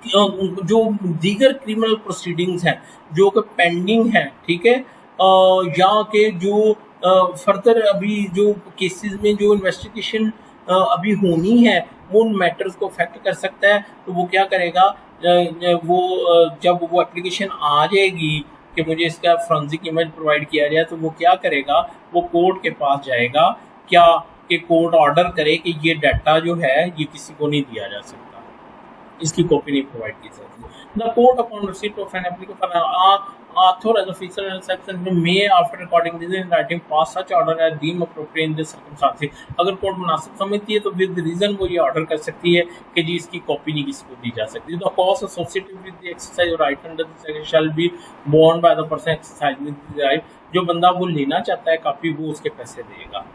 जो दीगर क्रिमिनल प्रोसीडिंग्स हैं जो कि पेंडिंग है, ठीक है, या के जो फर्दर अभी जो केसेस में जो इन्वेस्टिगेशन अभी होनी है वो उन मैटर्स को अफेक्ट कर सकता है। तो वो क्या करेगा, वो जब वो एप्लीकेशन आ जाएगी कि मुझे इसका फोरेंसिक इमेज प्रोवाइड किया जाए, तो वो क्या करेगा, वो कोर्ट के पास जाएगा, क्या कि कोर्ट ऑर्डर करे कि ये डाटा जो है ये किसी को नहीं दिया जा सकता, इसकी कॉपी नहीं प्रोवाइड की सकती। The court upon receipt of an application authorized officer and section may after recording this in writing pass such order as deem appropriate in this circumstances। अगर कोर्ट मुनासिब समझती है तो विद रीजन वो ये ऑर्डर कर सकती है कि जी इसकी कॉपी नहीं किसी को दी जा सकती। The cost associated with the exercise और right under this section shall be borne by the person exercising the right. जो बंदा वो लेना चाहता है कॉपी, वो उसके पैसे देगा।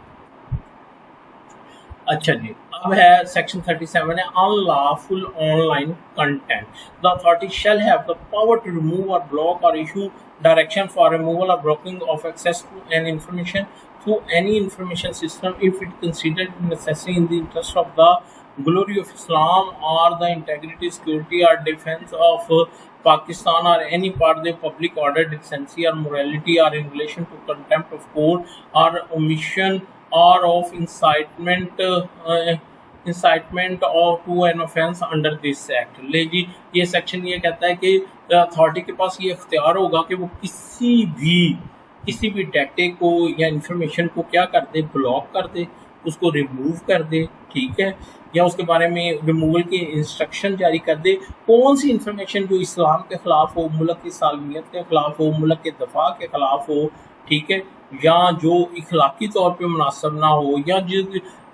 अच्छा जी, अब है सेक्शन 37 है unlawful online content. The authority shall have the power to remove or block or issue direction for removal or blocking of access to an information through any information system if it considered necessary in the interest of the glory of Islam or the integrity, security or defense of Pakistan or any part of the public order, decency or morality, or in relation to contempt of court or omission or of incitement or to an offence under this act। ले जी, ये section ये कहता है कि authority के पास ये इख्तियार होगा कि वो किसी भी डाटे को या इंफॉर्मेशन को क्या कर दे, ब्लॉक कर दे, उसको रिमूव कर दे, ठीक है, या उसके बारे में रिमूवल के इंस्ट्रक्शन जारी कर दे। कौन सी इंफॉर्मेशन जो इस्लाम के खिलाफ हो, मुल्क की सालमियत के खिलाफ हो, मुल्क के दफा के खिलाफ हो, ठीक है, या जो इखलाकी तौर पे मुनासिब ना हो, या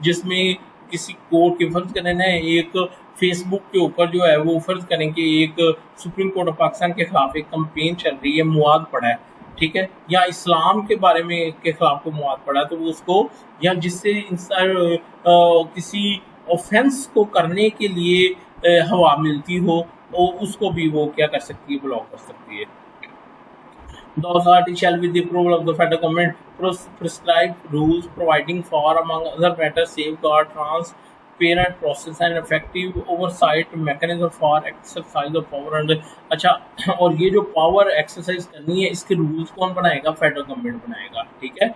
जिसमें किसी कोर्ट के फर्ज करें ना, एक फेसबुक के ऊपर जो है वो फर्ज करें कि एक सुप्रीम कोर्ट ऑफ पाकिस्तान के खिलाफ एक कंपेन चल रही है, मुआद पड़ा है, ठीक है, या इस्लाम के बारे में के खिलाफ को मुआद पड़ा है, तो वो उसको, या जिससे किसी ऑफेंस को करने के लिए हवा मिलती हो तो उसको भी वो क्या कर सकती है, ब्लॉक कर सकती है। The authority shall, with the approval of the federal government, prescribe rules providing for, among other matters, safeguard, transparent process and effective oversight mechanism for exercise of power under। अच्छा, और ये जो पावर एक्सरसाइज करनी है इसके rules कौन बनाएगा? Federal government बनाएगा, ठीक है।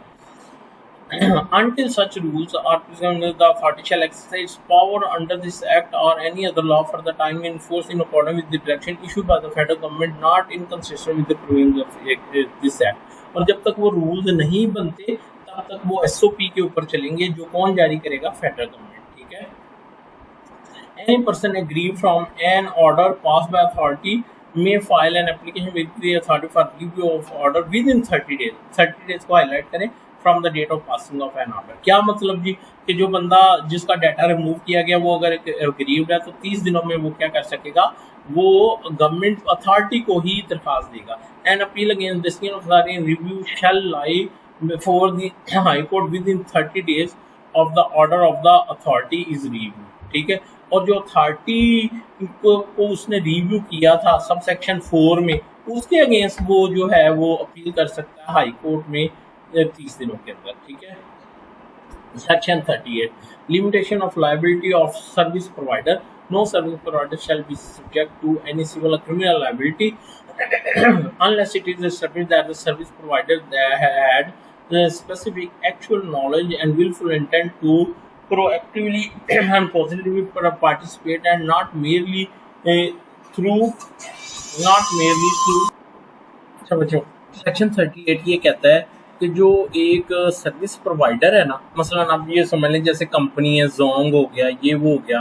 Until such rules are presented, the authority shall exercise power under this act or any other law for the time in force in accordance with the direction issued by the federal government, not inconsistent with the provisions of this act। और जब तक वो rules नहीं बनते तब तक वो SOP के ऊपर चलेंगे, जो कौन जारी करेगा? फेडरल गवर्नमेंट, ठीक है। Any person aggrieved from an order passed by authority may file an application with the authority for review of order within 30 days। 30 days को हाईलाइट करें, from the date of passing of an order. क्या मतलब जी कि जो बंदा जिसका data remove किया गया वो अगर ग्रीव्ड है तो 30 दिनों में वो क्या कर सकेगा? वो गवर्नमेंट अथॉरिटी को ही दरखास्त देगा। And appeal against decision of authority in review shall lie before the high court within 30 days of the order of the authority is review, ठीक है। और जो अथॉरिटी को उसने रिव्यू किया था सब सेक्शन 4 में, उसके अगेंस्ट वो जो है वो अपील कर सकता है हाई कोर्ट में 30 दिनों के अंदर, ठीक है। Section 38 limitation of liability of service provider. No service provider shall be subject to any civil or criminal liability unless it is established that the service provider had the specific actual knowledge and willful intent to proactively and positively participate and not merely through समझो। Section 38 ये कहता है कि जो एक service provider है ना, मसलन आप ये समझ लें जैसे कंपनी है, जोंग हो गया, ये वो हो गया,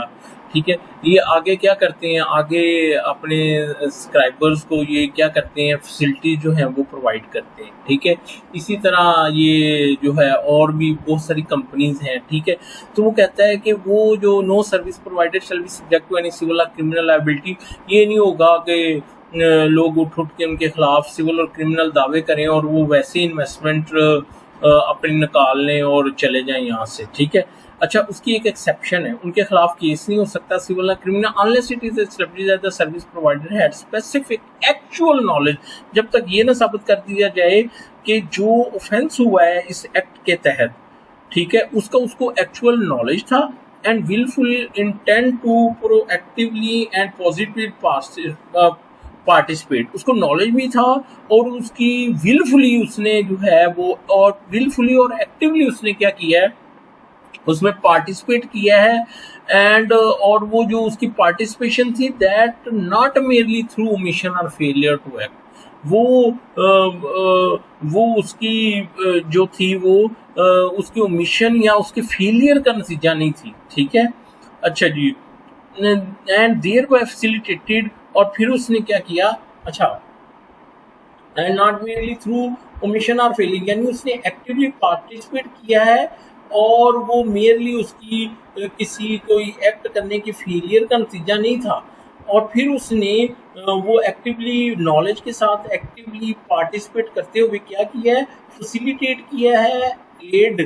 ठीक है। ये आगे क्या करते हैं? आगे अपने सब्सक्राइबर्स को ये क्या करते हैं? फैसिलिटी जो है वो प्रोवाइड करते हैं, ठीक है। इसी तरह ये जो है और भी बहुत सारी कंपनीज हैं, ठीक है। तो वो कहता है कि वो जो no service provider shall be subject to any civil or criminal liability. ये नहीं होगा कि लोग उठ के उनके खिलाफ सिविल और क्रिमिनल दावे करें और वो वैसे इन्वेस्टमेंट अपनी निकाल लें और चले जाएं यहाँ से, ठीक है। अच्छा, उसकी एक एक्सेप्शन है, उनके खिलाफ केस नहीं हो सकता civil or criminal unless it is established that the service provider had specific actual knowledge. जब तक ये ना साबित कर दिया जाए कि जो ऑफेंस हुआ है इस एक्ट के तहत, ठीक है, उसको एक्चुअल नॉलेज था and wilful intent to proactively and positive participate. उसको नॉलेज भी था और उसकी विलफुली उसने जो है वो और विलफुली और एक्टिवली उसने क्या किया है? उसमें पार्टिसिपेट किया है। एंड और वो जो उसकी पार्टिसिपेशन थी that not merely through omission और फेलियर टू एक्ट। वो उसकी जो थी वो उसकी ओमिशन या उसके फेलियर का नतीजा नहीं थी, ठीक है। अच्छा जी, एंड देयर बाय फैसिलिटेटेड, और फिर उसने क्या किया? अच्छा, and not merely through omission और फेलियर, यानी उसने एक्टिवली पार्टिसिपेट किया है और वो मेरली उसकी किसी कोई एक्ट करने की फेलियर का नतीजा नहीं था। और फिर उसने वो एक्टिवली नॉलेज के साथ एक्टिवली पार्टिसिपेट करते हुए क्या किया है? फैसिलिटेट किया है, एड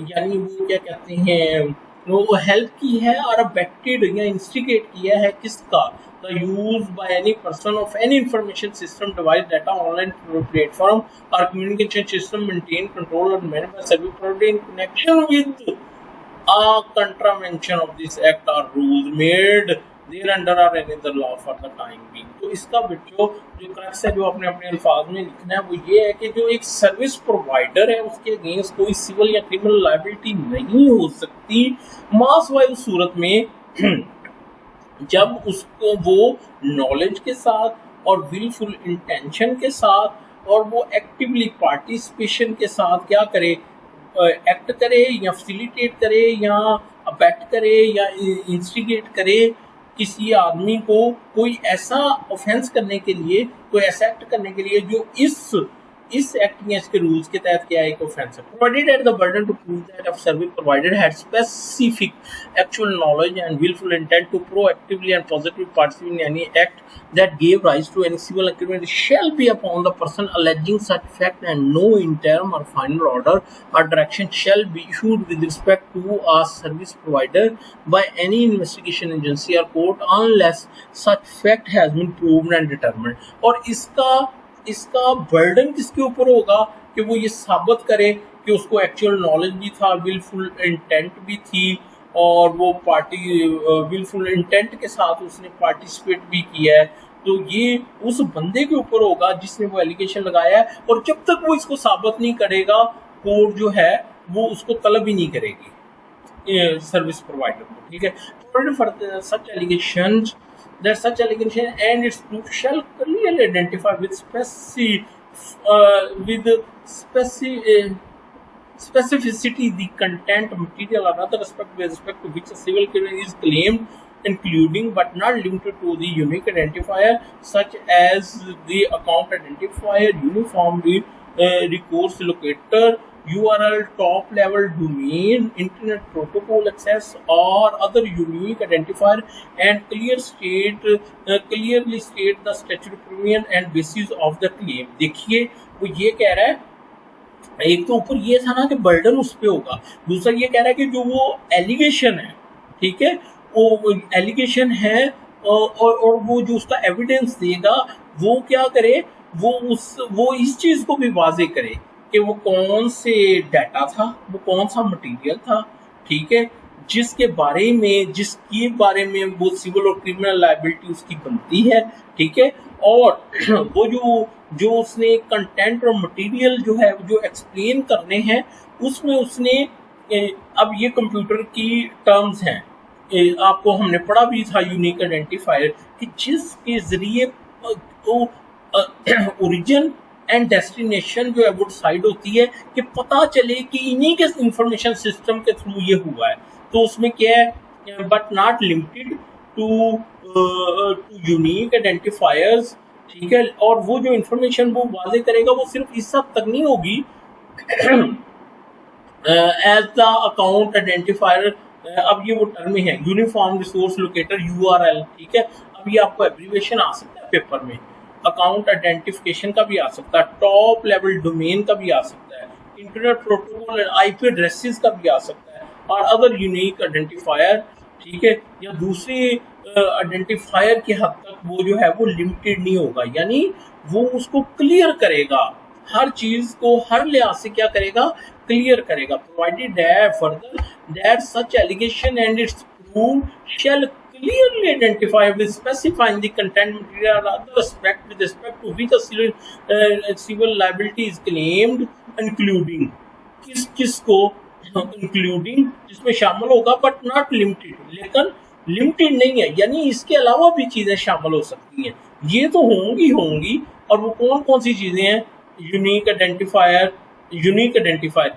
यानी वो क्या कहते हैं, वो हेल्प की है, और अबेक्टेड या इंस्टिगेट किया है किसका? The use by any person of any information system, device, data, online platform or communication system maintained, controlled or managed by service provider in connection with a contravention of this act or rules made thereunder or any other law for the time being। तो इसका जो crux है, जो अपने अपने अल्फाज में लिखना है, वो ये है कि जो एक सर्विस प्रोवाइडर है उसके अगेंस्ट कोई सिविल या क्रिमिनल लायबिलिटी नहीं हो सकती मास वाइज सूरत में जब उसको वो नॉलेज के साथ और विलफुल इंटेंशन के साथ और वो एक्टिवली पार्टिसिपेशन के साथ क्या करे? एक्ट करे या फैसिलिटेट करे या अबेक्ट करे या इंस्टिगेट करे किसी आदमी को कोई ऐसा ऑफेंस करने के लिए, कोई ऐसा एक्ट करने के लिए जो इस इस एक्टिंग एज के रूल्स के तहत क्या है, एक ऑफेंस है। Provided eight the burden to prove that a service provider had specific actual knowledge and wilful intent to proactively and positively participate in any act that gave rise to any civil agreement shall be upon the person alleging such fact, and no interim or final order or direction shall be issued with respect to a service provider by any investigation agency or court unless such fact has been proved and determined। और इसका burden किसके ऊपर होगा कि वो ये साबित करे कि उसको एक्चुअल नॉलेज भी था, विलफुल इंटेंट भी थी, और वो पार्टी विलफुल इंटेंट के साथ उसने पार्टिसिपेट भी किया है। तो ये उस बंदे के ऊपर होगा जिसने वो एलिगेशन लगाया है, और जब तक वो इसको साबित नहीं करेगा कोर्ट जो है वो उसको तलब ही नहीं करेगी सर्विस प्रोवाइडर को। ठीक है, for such allegations that such allegation and its proof shall clearly identify with specificity the content, material, or other aspect with respect to which a civil criminal is claimed, including but not limited to the unique identifier such as the account identifier, uniform recourse locator, URL, top level domain, internet protocol access, or other unique identifier, and clearly state the statutory provision and basis of the claim। देखिए वो ये कह रहा है, एक तो ऊपर ये था ना कि बर्डन उस पे होगा, दूसरा ये कह रहा है कि जो वो एलिगेशन है, ठीक है, वो एलिगेशन है, और वो जो उसका एविडेंस देगा वो क्या करे, वो इस चीज को भी वाजे करे कि वो कौन से डाटा था, वो कौन सा मटेरियल था, ठीक है, जिसके बारे में वो सिविल और क्रिमिनल लायबिलिटी उसकी बनती है। ठीक है, और वो जो उसने कंटेंट और मटेरियल जो है जो एक्सप्लेन करने हैं उसमें उसने अब ये कंप्यूटर की टर्म्स हैं, आपको हमने पढ़ा भी था यूनिक आइडेंटिफायर कि जिसके जरिए ओरिजिन एंड डेस्टिनेशन जो है वो डिसाइड होती है कि पता चले कि इन्हीं के इंफॉर्मेशन सिस्टम के थ्रू ये हुआ है। तो उसमें क्या है, but not limited to unique identifiers. ठीक है, और वो जो इंफॉर्मेशन वो वाजे करेगा वो सिर्फ इस हद तक नहीं होगी एज द अकाउंट आइडेंटिफायर। अब ये वो टर्म है यूनिफॉर्म रिसोर्स लोकेटर URL। ठीक है, अब ये आपको एब्रीविएशन आ सकता है पेपर में, अकाउंट आइडेंटिफिकेशन का भी आ सकता है, टॉप लेवल डोमेन का भी आ सकता है, इंटरनेट प्रोटोकॉल IP एड्रेसेस का भी आ सकता है, और अदर यूनिक आइडेंटिफायर। ठीक है, या दूसरी आइडेंटिफायर के हद तक वो जो है वो लिमिटेड नहीं होगा, यानी वो उसको क्लियर करेगा, हर चीज को हर लिहाज से क्या करेगा, क्लियर करेगा। Provided that further that such allegation and its proof shall clearly identify with specifying the content, material, or other aspect with respect to which a civil liability is claimed, including किसको including जिसमें शामिल होगा but not limited, लेकिन limited नहीं है, यानी इसके अलावा भी चीजें शामिल हो सकती हैं। ये तो होंगी, और वो कौन कौन सी चीजें हैं, यूनिक आइडेंटिफायर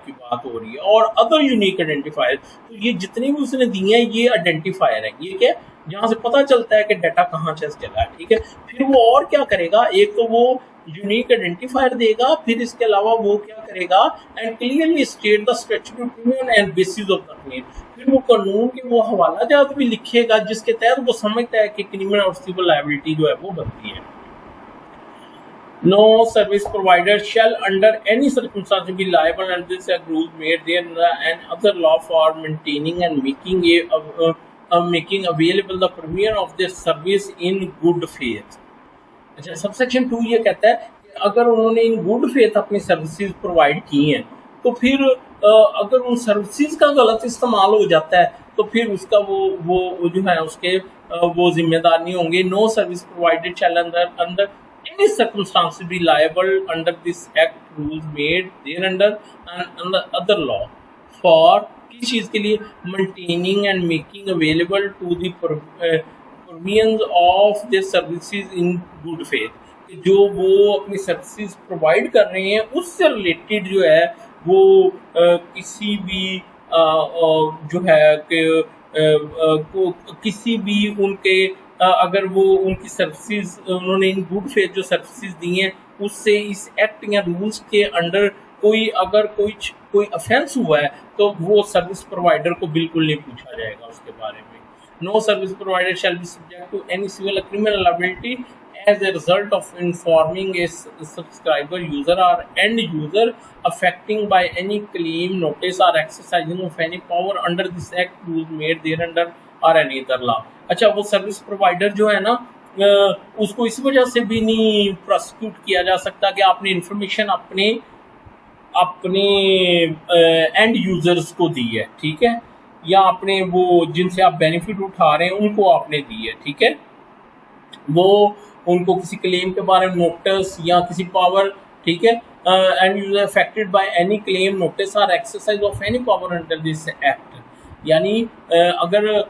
की बात हो रही है, और अदर यूनिक आइडेंटिफायर। तो ये जितने भी उसने दिए हैं ये आइडेंटिफायर है, ये क्या, जहां से पता चलता है कि डाटा कहाँ से चला है। ठीक है, फिर वो और क्या करेगा, एक तो वो यूनिक आइडेंटिफायर देगा, फिर इसके अलावा वो क्या करेगा, and clearly state the statutory provision and bases of the claim. फिर वो कानून के वो हवाला जात भी लिखेगा जिसके तहत वो समझता है कि क्रिमिनल और सिविल लायबिलिटी जो है वो बनती है। No service provider shall under any circumstance be liable under this rules made there and other law for maintaining and making available the provision of this service in good faith। अच्छा, subsection 2 ये कहता है कि अगर उन्होंने in good faith अपनी services provide की हैं तो फिर अगर उन सर्विसेज का गलत इस्तेमाल हो जाता है तो फिर उसका वो जो है उसके वो जिम्मेदार नहीं होंगे। No service provided shall under any circumstances be liable under this act rules made thereunder and under other law for किस चीज के लिए, maintaining and making available to the provisions of their services in good faith। जो वो अपनी services provide कर रहे हैं उससे रिलेटेड जो है वो किसी भी जो है कि किसी भी उनके अगर वो उनकी सर्विसेज उन्होंने इन गुड फेथ जो सर्विसेज दी हैं उससे इस एक्ट या रूल्स के अंडर कोई अगर कोई ऑफेंस हुआ है तो वो सर्विस प्रोवाइडर को बिल्कुल नहीं पूछा जाएगा उसके बारे में। No service provider shall be subject to any civil or criminal liability as a result of informing a subscriber, user or end user affecting by any claim, notice or exercising of any power under this act, rules made thereunder or any other law। अच्छा, वो service provider जो है ना उसको इस वजह से भी नहीं प्रोसिक्यूट किया जा सकता कि आपने इंफॉर्मेशन अपने एंड यूजर्स को दी है, ठीक है, या आपने वो जिनसे आप बेनिफिट उठा रहे हैं उनको आपने दी है, ठीक है, वो उनको किसी क्लेम के बारे में नोटिस या किसी पावर, ठीक है, and user affected by any claim, notice और exercise of any power under this act. यानी अगर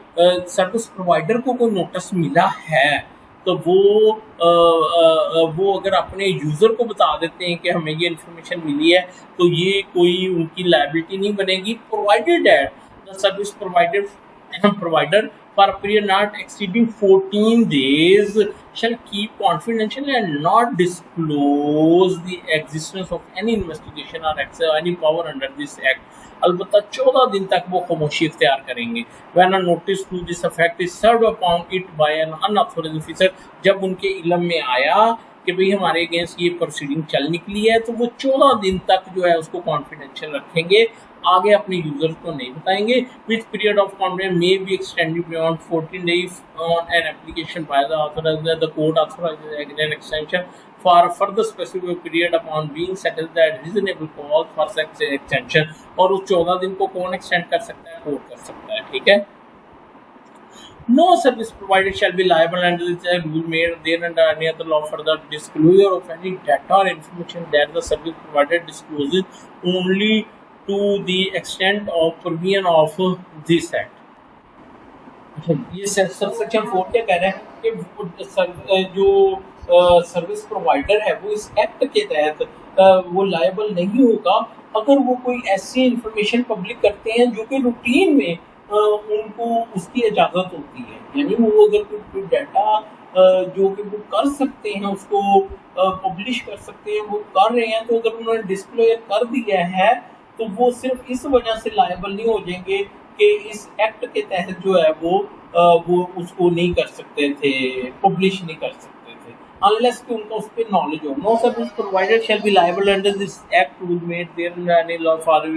सर्विस प्रोवाइडर को कोई नोटिस मिला है तो वो अगर अपने यूज़र को बता देते हैं कि हमें ये इन्फॉर्मेशन मिली है तो ये कोई उनकी लायबिलिटी नहीं बनेगी, provided that the service provider for a period not exceeding 14 days shall keep confidential and not disclose the existence of any investigation or any power under this act। अलबत्ता 14 दिन तक वो खामोशी इख्तियार करेंगे। When a notice to this effect is served upon it by an unauthorized officer, जब उनके इल्म में आया कि भाई हमारे अगेंस्ट ये प्रोसीडिंग चल निकली है तो वो 14 दिन तक जो है उसको कॉन्फिडेंशियल रखेंगे, आगे अपने यूजर्स को नहीं बताएंगे। Which period of confidence may be extended beyond 14 days on an application by the authoriser, the court authorises an extension for further specific period upon being settled that reasonable cause for such extension. और उस 14 दिन को कौन extend कर सकता है? Court कर सकता है, ठीक है। No service provider shall be liable under the rule made thereunder any other law for the disclosure of any data or information that the service provider discloses only to the extent of provision of this act। अच्छा, ये section 4 क्या कह रहा है कि जो service provider है वो इस एक्ट के तहत वो लायबल नहीं होगा अगर वो कोई ऐसी इंफॉर्मेशन पब्लिक करते हैं जो कि रूटीन में उनको उसकी इजाज़त होती है। यानी वो अगर कोई डाटा जो कि वो कर सकते हैं उसको पब्लिश कर सकते हैं, वो कर रहे हैं, तो अगर उन्होंने डिस्क्लोजर कर दिया है तो वो सिर्फ इस वजह से लायबल नहीं हो जाएंगे कि इस एक्ट के तहत जो है वो उसको नहीं कर सकते थे, पब्लिश नहीं कर सकते थे, अनलेस कि उनका उस पर नॉलेज हो। No service provider shall be liable under this act rule made there any law for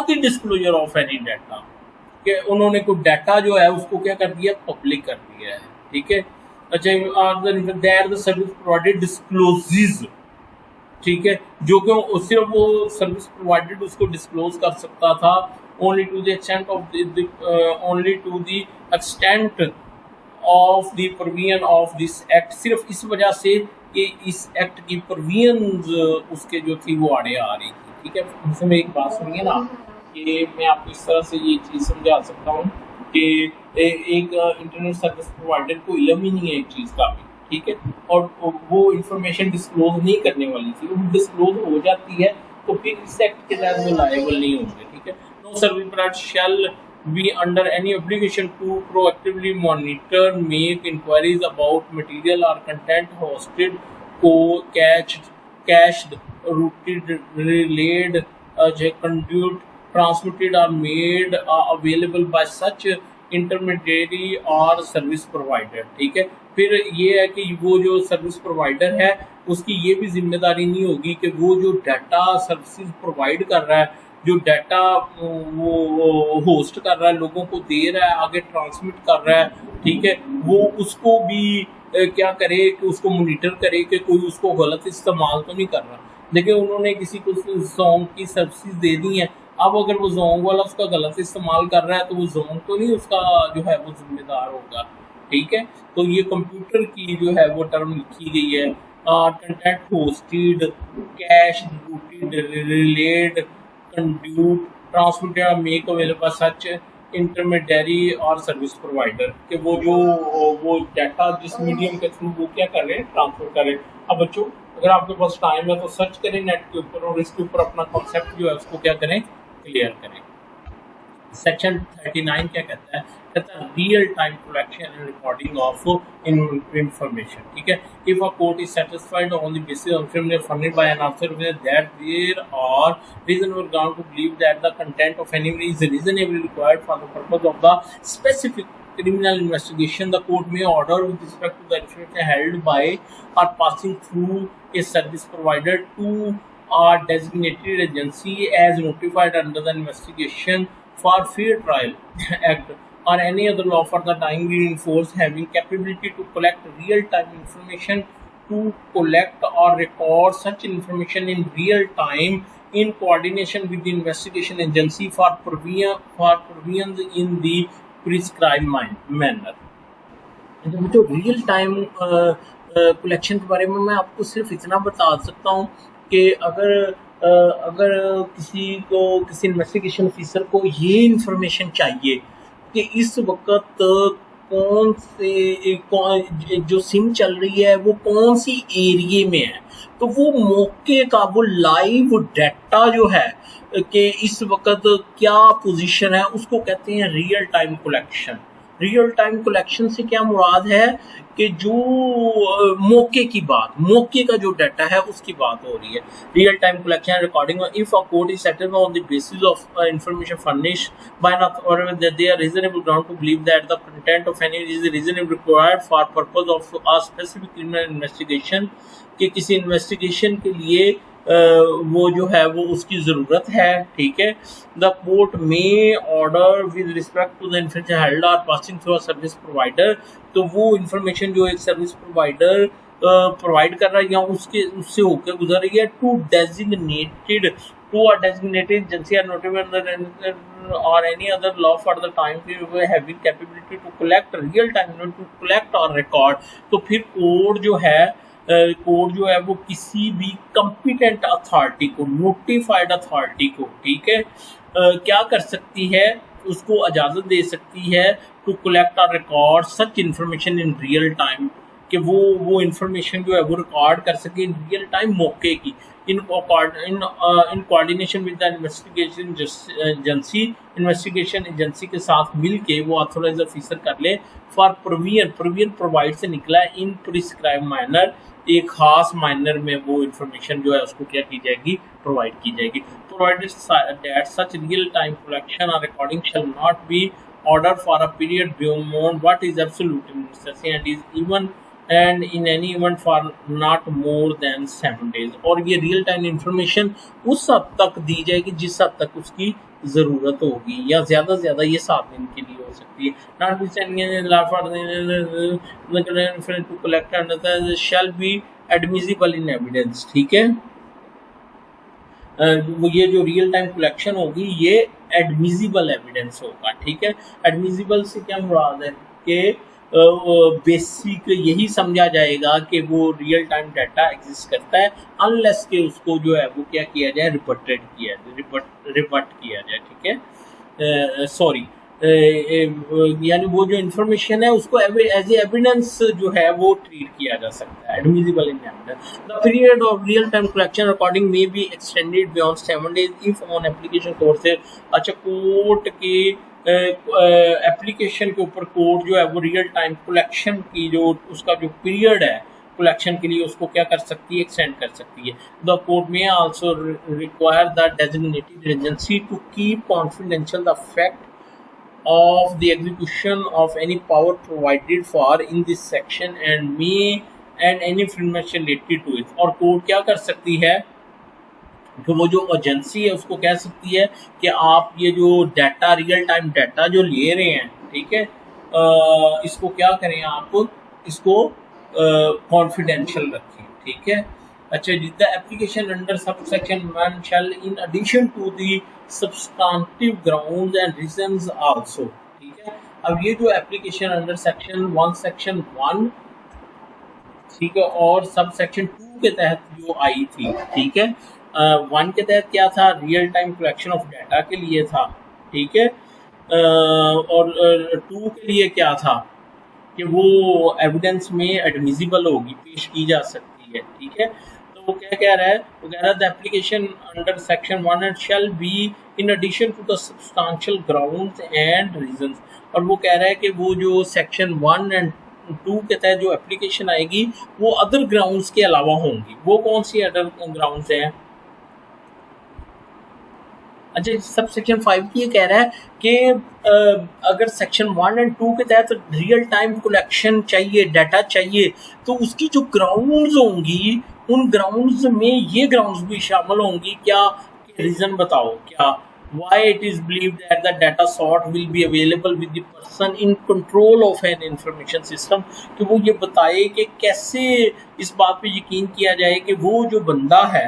the disclosure of any data, कि उन्होंने कोई डाटा जो है उसको क्या कर दिया? पब्लिक कर दिया है, ठीक है। अच्छा, there the service provider discloses, ठीक है, जो कि सिर्फ वो सर्विस प्रोवाइडर उसको डिस्क्लोज कर सकता था only to the extent of the provision of this act, सिर्फ इस वजह से कि इस एक्ट की प्रोविजंस उसके जो थी वो आड़े आ रही थी, ठीक है। इसमें मेरी एक बात सुनिए ना कि मैं आपको इस तरह से ये चीज़ समझा सकता हूँ कि एक इंटरनेट सर्विस प्रोवाइडर को इल्म ही नहीं है एक चीज़ का भी, ठीक है, और वो इंफॉर्मेशन डिस्क्लोज नहीं करने वाली थी, वो डिस्क्लोज हो जाती है तो फिर इस एक्ट के तहत वो लायबल नहीं होंगे, ठीक है। No service provider shall be under any obligation to proactively monitor, make inquiries about material or content hosted, cached, routed, relayed, conduit, transmitted or made available by such intermediary or service provider, ठीक है। फिर ये है कि वो जो service provider है उसकी ये भी जिम्मेदारी नहीं होगी कि वो जो डाटा सर्विसेज प्रोवाइड कर रहा है, जो डाटा वो होस्ट कर रहा है, लोगों को दे रहा है, आगे ट्रांसमिट कर रहा है, ठीक है, वो उसको भी क्या करे कि उसको मॉनिटर करे कि कोई उसको गलत इस्तेमाल तो नहीं कर रहा। देखिए, उन्होंने किसी को जोंग की सर्विसेज दे दी है, अब अगर वो जोंग वाला उसका गलत इस्तेमाल कर रहा है तो वो जोंग तो नहीं उसका जो है वो जिम्मेदार होगा, ठीक है। तो ये कंप्यूटर की जो है वो टर्म लिखी गई है, content hosted, cash, relayed, conduit, transmitted और मेक अवेलेबल सच इंटरमीडियरी और सर्विस प्रोवाइडर, कि वो डाटा जिस मीडियम के थ्रू वो क्या कर रहे हैं, ट्रांसफर कर रहे हैं। अब बच्चों, अगर आपके पास टाइम है तो सर्च करें नेट के ऊपर और इसके ऊपर अपना कॉन्सेप्ट जो है उसको क्या करें, क्लियर करें। सेक्शन 39 क्या कहता है? कहता है real time collection and recording of information. ठीक है, if a court is satisfied on the basis of information furnished by an officer that there are reasonable ground to believe that the content of any is reasonably required for the purpose of the specific criminal investigation, the court may order with respect to the information held by or passing through a service provider to a designated agency as notified under the Investigation for Fair Trial Act or any other law for the time being in force having capability to collect real-time information to collect or record such information in real time in coordination with the investigation agency for provisions in the prescribe manner. तो real time collection के बारे में मैं आपको सिर्फ इतना बता सकता हूँ कि अगर किसी इन्वेस्टिगेशन ऑफिसर को ये इंफॉर्मेशन चाहिए कि इस वक्त जो सिम चल रही है वो कौन सी एरिया में है, तो वो मौके का वो लाइव डाटा जो है कि इस वक्त क्या पोजीशन है, उसको कहते हैं real time collection. Real time collection से क्या मुराद है कि जो मौके का जो डाटा है उसकी बात हो रही है। Real time collection recording if a court is settled on the basis of information furnished by an authority that there reasonable ground to believe that the content of any is reasonably required for purpose of a specific criminal investigation, कि किसी investigation के लिए वो जो है वो उसकी ज़रूरत है। ठीक है, the court may order with respect to the information held or passing through a service provider, तो वो इंफॉर्मेशन जो एक सर्विस प्रोवाइडर प्रोवाइड कर रहा है या उससे होकर गुजर रही है to a designated agency or notified और any other law for the time period having capability to collect real time to collect और रिकॉर्ड। तो फिर कोर्ट जो है वो किसी भी कॉम्पिटेंट अथॉरिटी को, नोटिफाइड अथॉरिटी को, ठीक है, क्या कर सकती है, उसको इजाज़त दे सकती है टू कलेक्ट और record such information in real time, कि वो इंफॉर्मेशन जो है वो रिकॉर्ड कर सके इन रियल टाइम मौके की, in coordination with the investigation agency के साथ मिल के वो ऑथोराइज ऑफिसर कर ले फॉर प्रोविजन प्रोवाइड से निकला है इन प्रिस्क्राइब माइनर, एक खास माइनर में वो इंफॉर्मेशन जो है उसको क्या की जाएगी, प्रोवाइड की जाएगी। Provided that such real time collection और recording shall not be ordered for a period beyond what is absolutely necessary and is even and in any event for not more than 7 days। और ये real time information उस हद तक दी जाएगी जिस हद तक उसकी ज़रूरत होगी, या ज़्यादा से ज़्यादा ये 7 दिन के लिए हो सकती है। Not to collect shall be admissible in evidence. ठीक है, ये जो रियल टाइम कलेक्शन होगी ये एडमिसिबल एविडेंस होगा। ठीक है, एडमिसिबल से क्या मुराद है कि बेसिक यही समझा जाएगा कि वो रियल टाइम डाटा एग्जिस्ट करता है अनलेस के उसको जो है वो क्या किया जाए, रिबट किया जाए। ठीक है, सॉरी, यानी वो जो इन्फॉर्मेशन है उसको एज एविडेंस जो है वो ट्रीट किया जा सकता है, admissible in evidence. The period of real time collection recording may be extended beyond 7 days if on application court से। अच्छा, कोर्ट के एप्लीकेशन के ऊपर कोर्ट जो है वो रियल टाइम कलेक्शन की जो उसका जो पीरियड है कलेक्शन के लिए उसको क्या कर सकती है, एक्सटेंड कर सकती है। The court may also require the designated agency to keep confidential the fact of the execution of any power provided for in this section and any information related to it। और court क्या कर सकती है कि वो जो agency है उसको कह सकती है कि आप ये जो डाटा, रियल टाइम डाटा जो ले रहे हैं, ठीक है, इसको क्या करें, आप इसको कॉन्फिडेंशियल रखें। ठीक है, अच्छा जी, the application under subsection 1 shall in addition to the substantive grounds and reasons also. ठीक है, अब ये जो एप्लीकेशन अंडर सेक्शन 1 ठीक है, और सब सेक्शन 2 के तहत जो आई थी, ठीक है, 1 के तहत क्या था, real time collection of data के लिए था। ठीक है, और 2 के लिए क्या था कि वो एविडेंस में एडमिसिबल होगी, पेश की जा सकती है। ठीक है, तो वो क्या कह रहा है, वो कह रहा है the application under section 1 shall be in addition to the substantial grounds and reasons. और वो कह रहा है कि वो जो सेक्शन 1 एंड 2 के तहत जो एप्लीकेशन आएगी वो अदर ग्राउंड्स के अलावा होंगी। वो कौन सी अदर ग्राउंड्स हैं? अच्छा, सब सेक्शन 5 की ये कह रहा है कि अगर सेक्शन 1 एंड 2 के तहत रियल टाइम कलेक्शन चाहिए, डाटा चाहिए, तो उसकी जो ग्राउंड्स होंगी उन ग्राउंड्स में ये ग्राउंड्स भी शामिल होंगी क्या? रीजन बताओ क्या? why it is believed that the data sought will be available with the person in control of an information system, कि वो ये बताए कि कैसे इस बात पे यकीन किया जाए कि वो जो बंदा है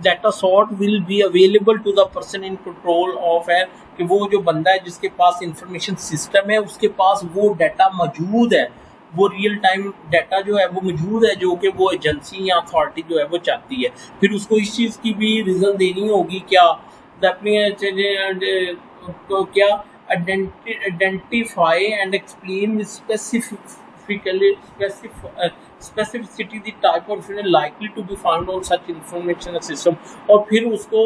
data sought will be available to the person in control of an, कि वो जो बंदा है जिसके पास इंफॉर्मेशन सिस्टम है उसके पास वो डाटा मौजूद है, वो रियल टाइम डाटा जो है वो मौजूद है जो कि वो एजेंसी या अथॉरिटी जो है वो चाहती है। फिर उसको इस चीज़ की भी रीज़न देनी होगी क्या? क्या identify and explain specificity the type of information likely to be found on such information system। और फिर उसको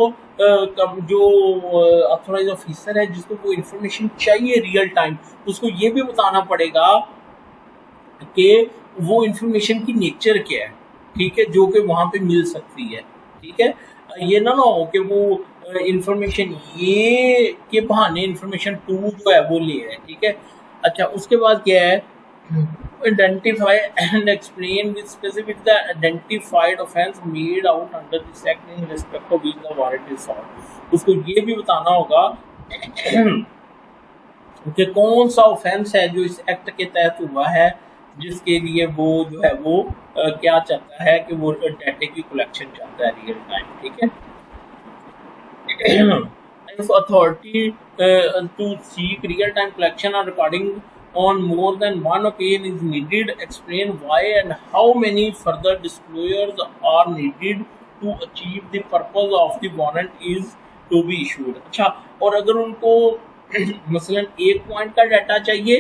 जो अथॉराइज ऑफिसर है जिसको वो इंफॉर्मेशन चाहिए रियल टाइम, उसको ये भी बताना पड़ेगा कि वो इंफॉर्मेशन की नेचर क्या है, ठीक है, जो कि वहाँ पे मिल सकती है। ठीक है, ये ना हो कि वो इंफॉर्मेशन ये के बहाने इंफॉर्मेशन 2 जो है वो ले है। ठीक है, अच्छा उसके बाद क्या है? Identify and explain with specific the identified offense made out under this act in respect of which the warrant is sought। उसको ये भी बताना होगा कि कौन सा ऑफेंस है जो इस एक्ट के तहत हुआ है जिसके लिए वो जो है वो क्या चाहता है कि वो डाटा की कलेक्शन चाहता है रियल टाइम। ठीक है, if authority to seek real time collection or recording on more than one occasion is needed, explain why and how many further disclosures are needed to achieve the purpose of the warrant is to be issued। अच्छा, और अगर उनको मसलन एक point का data चाहिए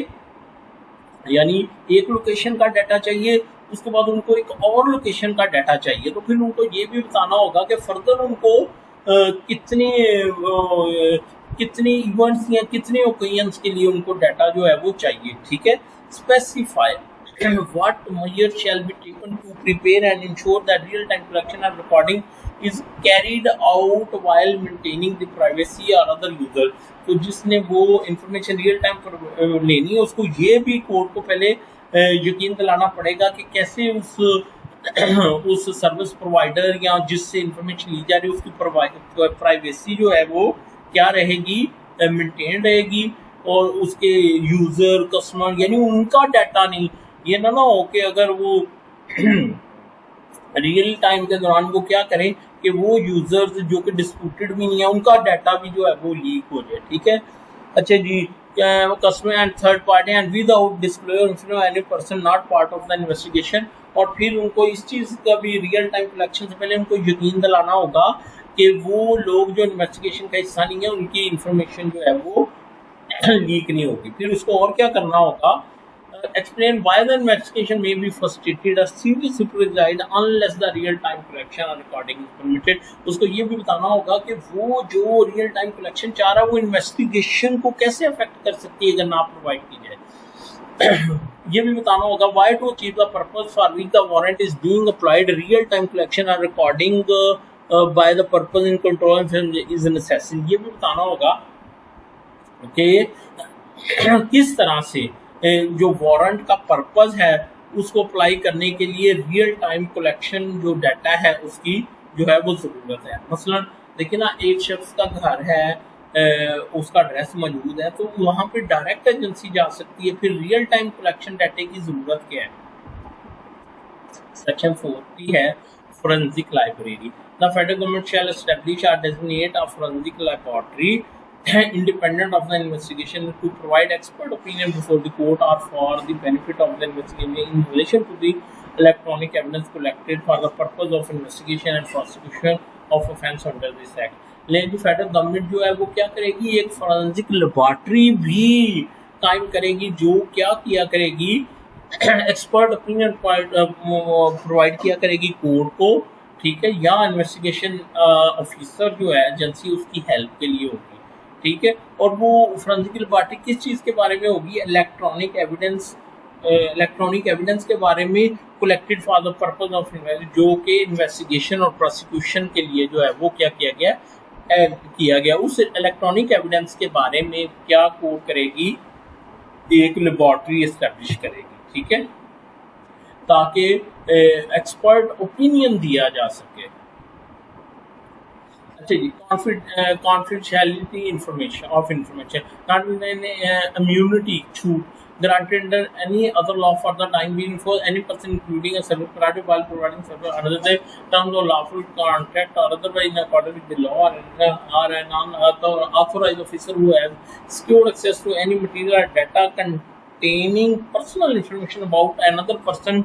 यानी एक लोकेशन का डाटा चाहिए, उसके बाद उनको एक और लोकेशन का डाटा चाहिए, तो फिर उनको ये भी बताना होगा कि फर्दर उनको कितने इवेंट्स या कितने ओकेजन्स के लिए उनको डाटा जो है वो चाहिए। ठीक है, specify what measures shall be taken to prepare and ensure that real time collection and recording is carried out while maintaining the privacy or other user। तो जिसने वो इंफॉर्मेशन रियल टाइम पर लेनी है उसको ये भी कोर्ट को पहले यकीन दिलाना पड़ेगा कि कैसे उस सर्विस प्रोवाइडर या जिससे इंफॉर्मेशन ली जा रही है उसकी प्राइवेसी जो है वो क्या रहेगी, मेंटेन रहेगी, और उसके यूजर कस्टमर यानी उनका डाटा नहीं, ये ना हो कि अगर वो रियल टाइम के दौरान वो क्या करें कि वो यूजर्स जो कि डिस्प्यूटेड भी नहीं है उनका डाटा भी जो है वो लीक हो जाए। ठीक है, अच्छा जी, customer and third party and without disclosure any person not part of the investigation. और फिर उनको इस चीज़ का भी रियल टाइम कलेक्शन से पहले उनको यकीन दिलाना होगा कि वो लोग जो इन्वेस्टिगेशन का हिस्सा नहीं है उनकी इंफॉर्मेशन जो है वो लीक नहीं होगी। फिर उसको और क्या करना होगा? explain why the investigation may be frustrated or seriously preside unless the real time collection or recording is permitted। उसको ये भी बताना होगा कि वो जो रियल टाइम कलेक्शन चाह रहा है वो इन्वेस्टिगेशन को कैसे अफेक्ट कर सकती है अगर ना प्रोवाइड की जाए। ये भी बताना होगा why to achieve the purpose for which the warrant is being applied real time collection or recording by the purpose in control is necessary। ये भी बताना होगा कि किस तरह से जो वारंट का पर्पस है उसको अप्लाई करने के लिए रियल टाइम कलेक्शन जो डाटा है उसकी जो है वो ज़रूरत है। मसलन देखिए ना, एक शख्स का घर है, उसका एड्रेस मौजूद है, तो वहाँ पे डायरेक्ट एजेंसी जा सकती है। फिर रियल टाइम कलेक्शन डाटे की ज़रूरत क्या है? सेक्शन 40 है forensic library. The federal government shall establish और designate a forensic laboratory independent of the investigation to provide expert opinion before the court or for the benefit of the investigation in relation to the electronic evidence collected for the purpose of investigation and prosecution of offence under this act। लेकिन federal government जो है वो क्या करेगी? एक forensic laboratory भी कायम करेगी जो क्या किया करेगी? एक्सपर्ट ओपिनियन प्रोवाइड किया करेगी कोर्ट को, ठीक है, या इन्वेस्टिगेशन ऑफिसर जो है एजेंसी उसकी हेल्प के लिए होगी, ठीक है। और वो फोरेंसिक लेबोरेटरी किस चीज़ के बारे में होगी, इलेक्ट्रॉनिक एविडेंस के बारे में, collected for the purpose of जो कि इन्वेस्टिगेशन और प्रोसिक्यूशन के लिए जो है वो क्या किया गया उस इलेक्ट्रॉनिक एविडेंस के बारे में क्या कोर्ट करेगी, एक लेबोरेटरी एस्टेब्लिश करेगी, ठीक है, ताकि एक्सपर्ट ओपिनियन दिया जा सके। अच्छा जी, कॉन्फिडेंशियलिटी इंफॉर्मेशन नॉट इम्यूनिटी छूट granted under any other law for the time being for any person including a service provider while providing service under the terms of lawful contract or otherwise in accordance with the law or an unauthorized officer who has secured access to any material or data containing personal information about another person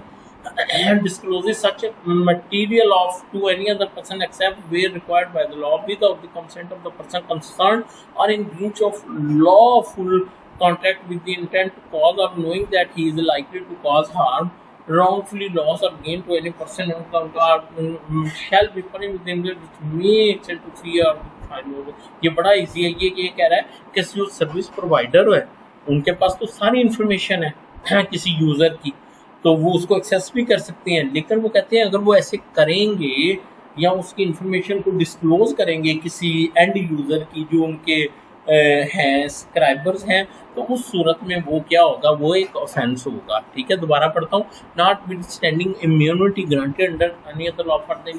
and discloses such a material of to any other person except where required by the law without the consent of the person concerned or in breach of lawful contract with the intent to cause or knowing that he is likely to cause harm, wrongfully loss or gain to any person shall be punished with interest which may extend to 3 or 5 years। ये बड़ा easy है, ये कह रहा है कि जो service provider है उनके पास तो सारी इंफॉर्मेशन है किसी यूज़र की, तो वो उसको एक्सेस भी कर सकते हैं, लेकिन वो कहते हैं अगर वो ऐसे करेंगे या उसकी इंफॉर्मेशन को डिस्क्लोज करेंगे किसी एंड यूज़र की जो उनके हैं सब्सक्राइबर्स हैं, तो उस सूरत में वो क्या होगा, वो एक ऑफेंस होगा, ठीक है। दोबारा पढ़ता हूँ, not with standing immunity granted under any other law for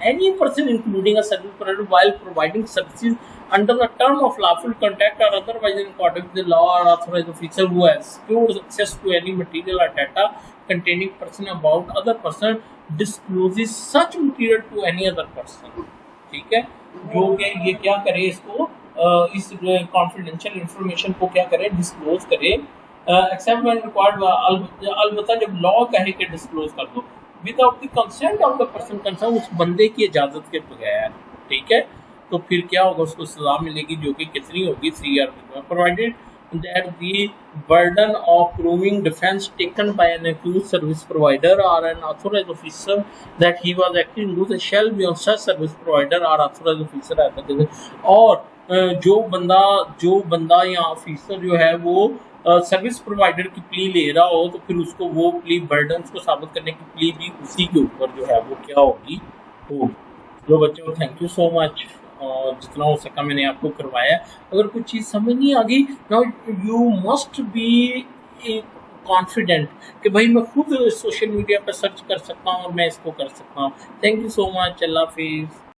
any person including a service provider while providing services under the term of lawful contract or otherwise in accordance with the law or authorized officer who has secured access to any material or data containing person about other person discloses such material to any other person, ठीक है। जो कि ये क्या करे, इसको इस confidential information को क्या करे, डिस्क्लोज करे, एक्सेप्ट व्हेन रिक्वायर्ड, अलबत्ता जब लॉ कहे कि डिस्क्लोज कर दो, without the consent of the person concern, उस बंदे की इजाजत के बगैर, ठीक है। तो फिर क्या होगा, उसको सजा मिलेगी जो कि कितनी होगी, 3 year, provided that the burden of proving defense taken by an accused service provider or an authorized officer that he was acting in good shall be on such service provider or authorized officer at the और जो बंदा या officer जो है वो service provider की plea ले रहा हो, तो फिर उसको वो प्ली बर्डन को साबित करने की प्ली भी उसी के ऊपर जो है वो क्या होगी। तो बच्चों, थैंक यू सो मच, और जितना हो सका मैंने आपको करवाया। अगर कुछ चीज़ समझ नहीं आ गई, now you must be confident कि भाई मैं खुद सोशल मीडिया पर सर्च कर सकता हूँ और मैं इसको कर सकता हूँ। थैंक यू सो मच, अल्लाह हाफिज़।